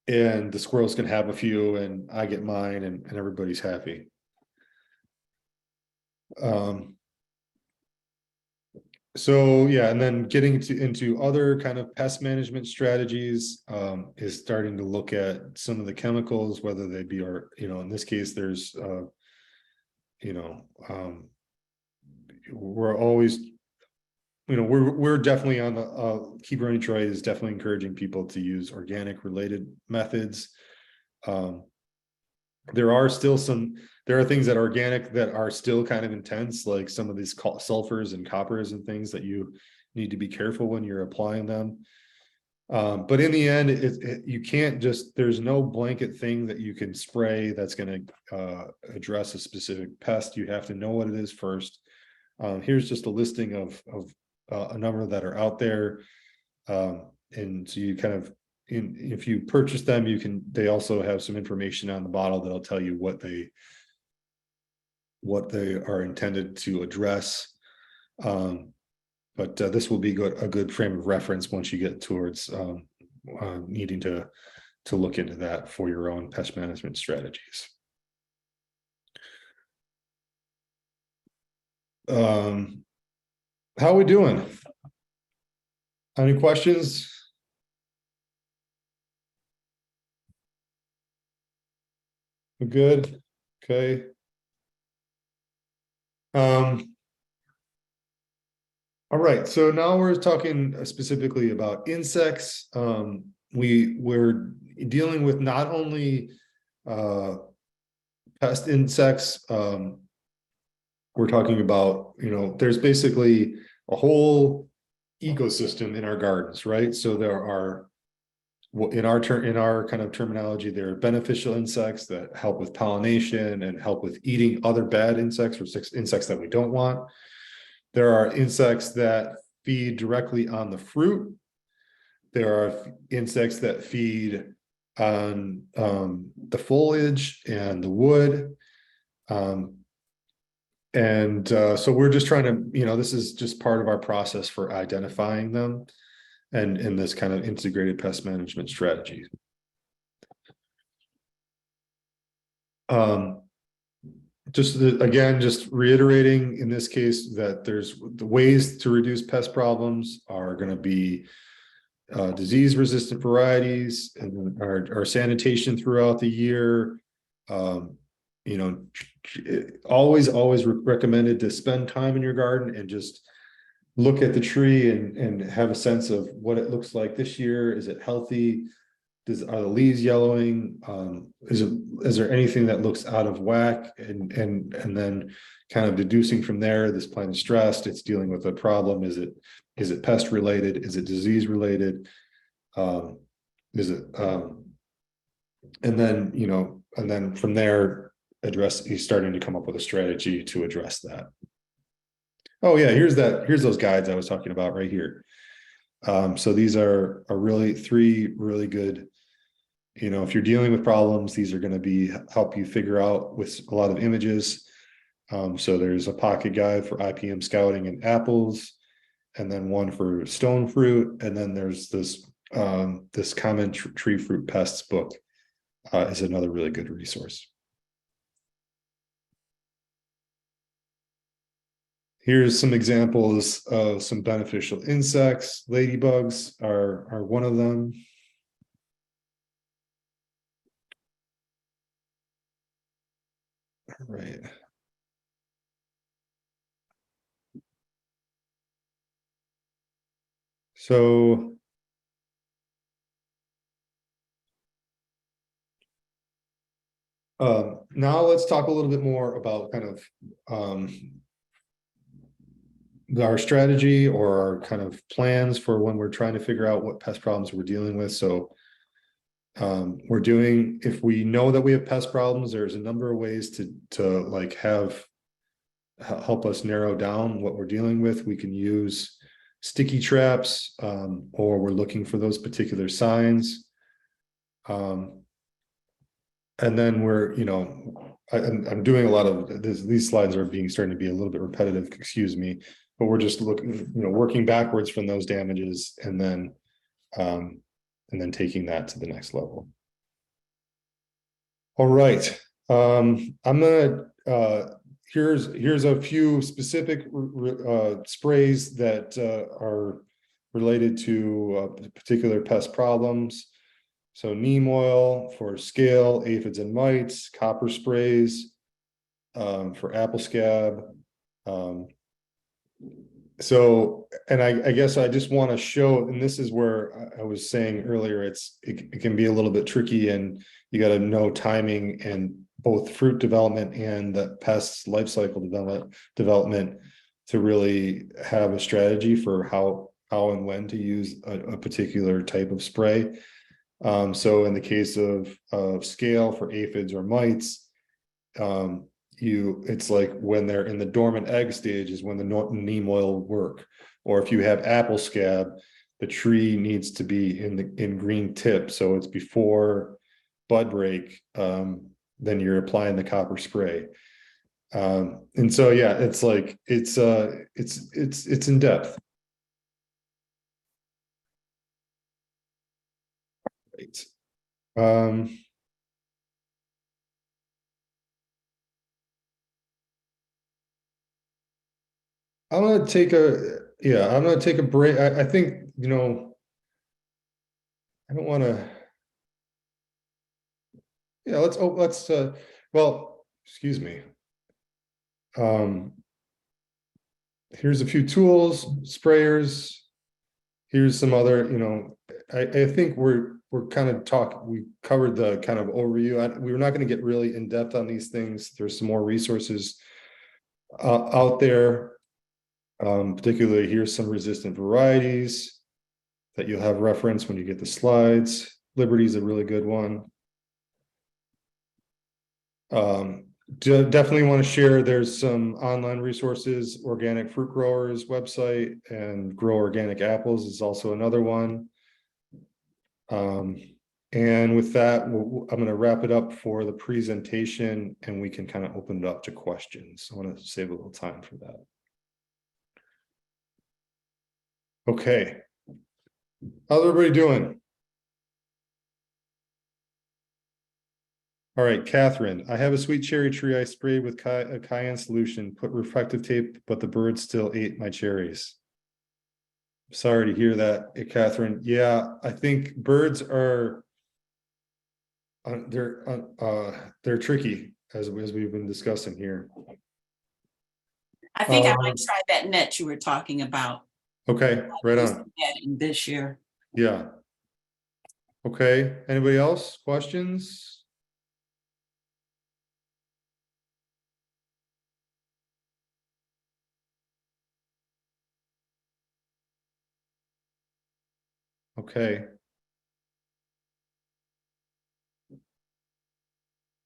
And the squirrels can have a few, and I get mine, and everybody's happy. So yeah, and then getting into other kind of pest management strategies, is starting to look at some of the chemicals, whether they be, or, you know, in this case, there's, you know, we're always, you know, we're definitely on the, Keep Running Troy is definitely encouraging people to use organic related methods. There are still there are things that are organic that are still kind of intense, like some of these sulfurs and coppers and things that you need to be careful when you're applying them. But in the end, you can't just, there's no blanket thing that you can spray that's going to address a specific pest. You have to know what it is first. Here's just a listing of a number that are out there. And so you kind of, if you purchase them, they also have some information on the bottle that'll tell you what they are intended to address. But this will be a good frame of reference once you get towards needing to look into that for your own pest management strategies. How are we doing? Any questions? We're good. Okay. All right, so now we're talking specifically about insects. We're dealing with not only pest insects. We're talking about, you know, there's basically a whole ecosystem in our gardens, right? So there are, in our kind of terminology, there are beneficial insects that help with pollination and help with eating other bad insects or insects that we don't want. There are insects that feed directly on the fruit. There are insects that feed on the foliage and the wood. So we're just trying to, you know, this is just part of our process for identifying them and in this kind of integrated pest management strategy. Again, just reiterating in this case that there's the ways to reduce pest problems are going to be disease resistant varieties and our sanitation throughout the year. You know, always recommended to spend time in your garden and just look at the tree and have a sense of what it looks like this year. Is it healthy? Are the leaves yellowing? Is there anything that looks out of whack? And then kind of deducing from there, this plant is stressed, it's dealing with a problem. Is it pest related? Is it disease related? And then, you know, and then from there, he's starting to come up with a strategy to address that. Oh yeah, here's those guides I was talking about right here. So these are really 3 really good, you know, if you're dealing with problems, these are going to help you figure out with a lot of images. So there's a pocket guide for IPM scouting and apples, and then one for stone fruit, and then there's this common tree fruit pests book is another really good resource. Here's some examples of some beneficial insects. Ladybugs are one of them. All right. So now let's talk a little bit more about kind of our strategy or our kind of plans for when we're trying to figure out what pest problems we're dealing with. So if we know that we have pest problems, there's a number of ways to like help us narrow down what we're dealing with. We can use sticky traps, or we're looking for those particular signs. And then we're, I'm doing a lot of this, these slides are starting to be a little bit repetitive, excuse me, but we're just looking, working backwards from those damages and then taking that to the next level. All right. I'm gonna here's a few specific sprays that are related to particular pest problems. So neem oil for scale, aphids and mites, copper sprays for apple scab. So, and I guess I just want to show, and this is where I was saying earlier, it can be a little bit tricky, and you got to know timing and both fruit development and the pest life cycle development to really have a strategy for how and when to use a particular type of spray. So in the case of scale for aphids or mites, it's like when they're in the dormant egg stage is when the neem oil will work. Or if you have apple scab, the tree needs to be in green tip, so it's before bud break. Then you're applying the copper spray. And so yeah, it's like it's in depth. Right. I'm gonna take a break. I think, I don't want to. Yeah, well, excuse me. Here's a few tools, sprayers. Here's some other, I think we're kind of we covered the kind of overview. We're not going to get really in depth on these things. There's some more resources out there. Particularly here's some resistant varieties that you'll have reference when you get the slides. Liberty's a really good one. Definitely want to share, there's some online resources, Organic Fruit Growers website, and Grow Organic Apples is also another one. And with that, I'm going to wrap it up for the presentation, and we can kind of open it up to questions. I want to save a little time for that. Okay. How's everybody doing? All right, Catherine, I have a sweet cherry tree I sprayed with a cayenne solution, put reflective tape, but the birds still ate my cherries. Sorry to hear that, Catherine. Yeah, I think birds are, they're tricky, as we've been discussing here. I think I might try that net you were talking about. Okay, right on. This year. Yeah. Okay, anybody else? Questions? Okay.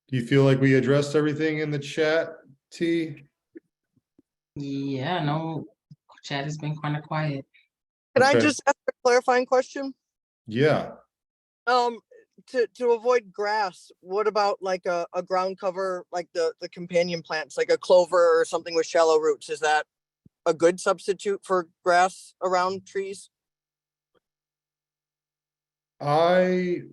Do you feel like we addressed everything in the chat, T? Yeah, no, chat has been kind of quiet. Can Okay. I just ask a clarifying question? Yeah. To avoid grass, what about like a ground cover, like the companion plants, like a clover or something with shallow roots? Is that a good substitute for grass around trees? I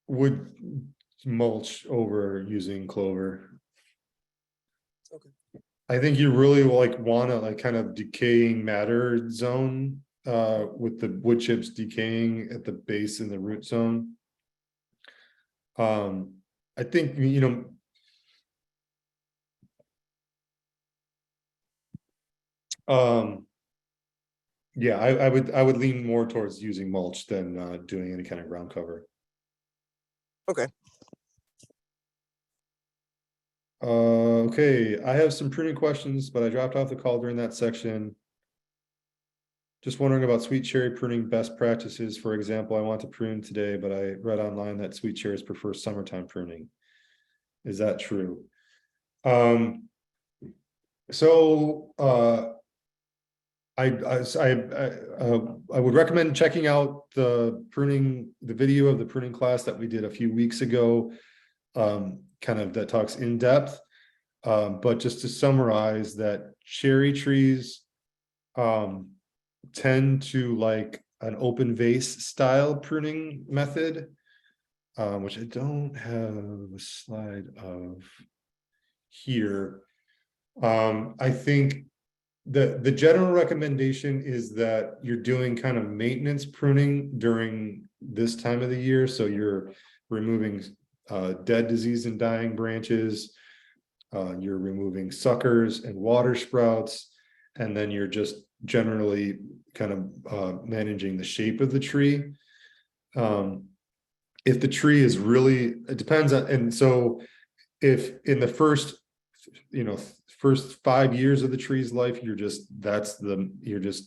would mulch over using clover. Okay. I think you really want to kind of decaying matter zone with the wood chips decaying at the base in the root zone. I think, yeah, I would lean more towards using mulch than doing any kind of ground cover. Okay. Okay, I have some pruning questions, but I dropped off the call during that section. Just wondering about sweet cherry pruning best practices. For example, I want to prune today, but I read online that sweet cherries prefer summertime pruning. Is that true? So I would recommend checking out the video of the pruning class that we did a few weeks ago. Kind of that talks in depth. But just to summarize that cherry trees tend to like an open vase style pruning method, which I don't have a slide of here. I think the general recommendation is that you're doing kind of maintenance pruning during this time of the year. So you're removing dead, diseased, and dying branches. You're removing suckers and water sprouts, and then you're just generally kind of managing the shape of the tree. If the tree is really, it depends on, and so if in the first 5 years of the tree's life, you're just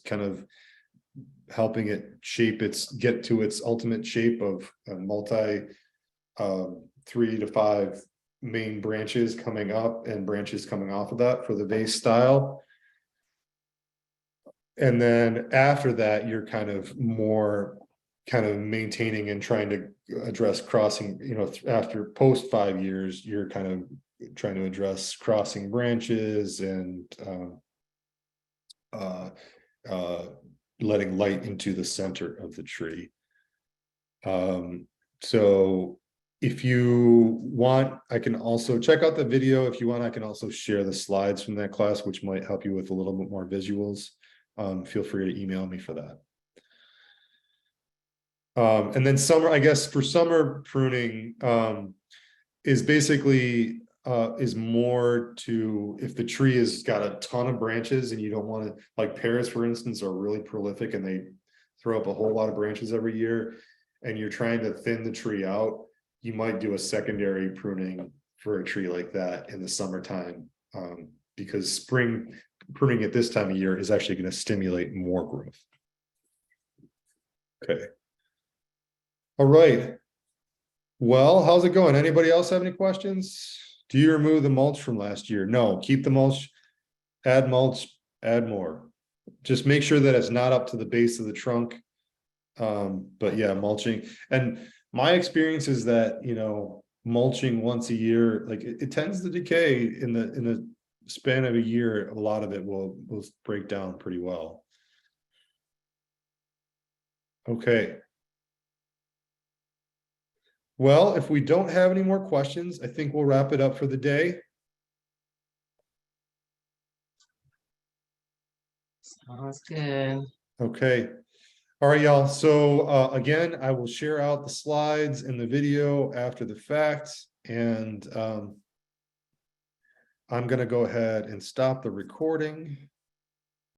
kind of helping it get to its ultimate shape of multi 3 to 5 main branches coming up and branches coming off of that for the vase style. And then after that, you're kind of maintaining and trying to address crossing, after post 5 years, you're kind of trying to address crossing branches and letting light into the center of the tree. So if you want, I can also check out the video. If you want, I can also share the slides from that class, which might help you with a little bit more visuals. Feel free to email me for that. And then I guess for summer pruning is basically is more to, if the tree has got a ton of branches and you don't want to, like pears, for instance, are really prolific and they throw up a whole lot of branches every year, and you're trying to thin the tree out, you might do a secondary pruning for a tree like that in the summertime, because spring pruning at this time of year is actually going to stimulate more growth. Okay. All right. Well, how's it going? Anybody else have any questions? Do you remove the mulch from last year? No, keep the mulch, add more. Just make sure that it's not up to the base of the trunk. But yeah, mulching. And my experience is that, mulching once a year, like it tends to decay in the span of a year. A lot of it will break down pretty well. Okay. Well, if we don't have any more questions, I think we'll wrap it up for the day. Sounds good. Okay. All right, y'all. So again, I will share out the slides and the video after the fact. And I'm going to go ahead and stop the recording.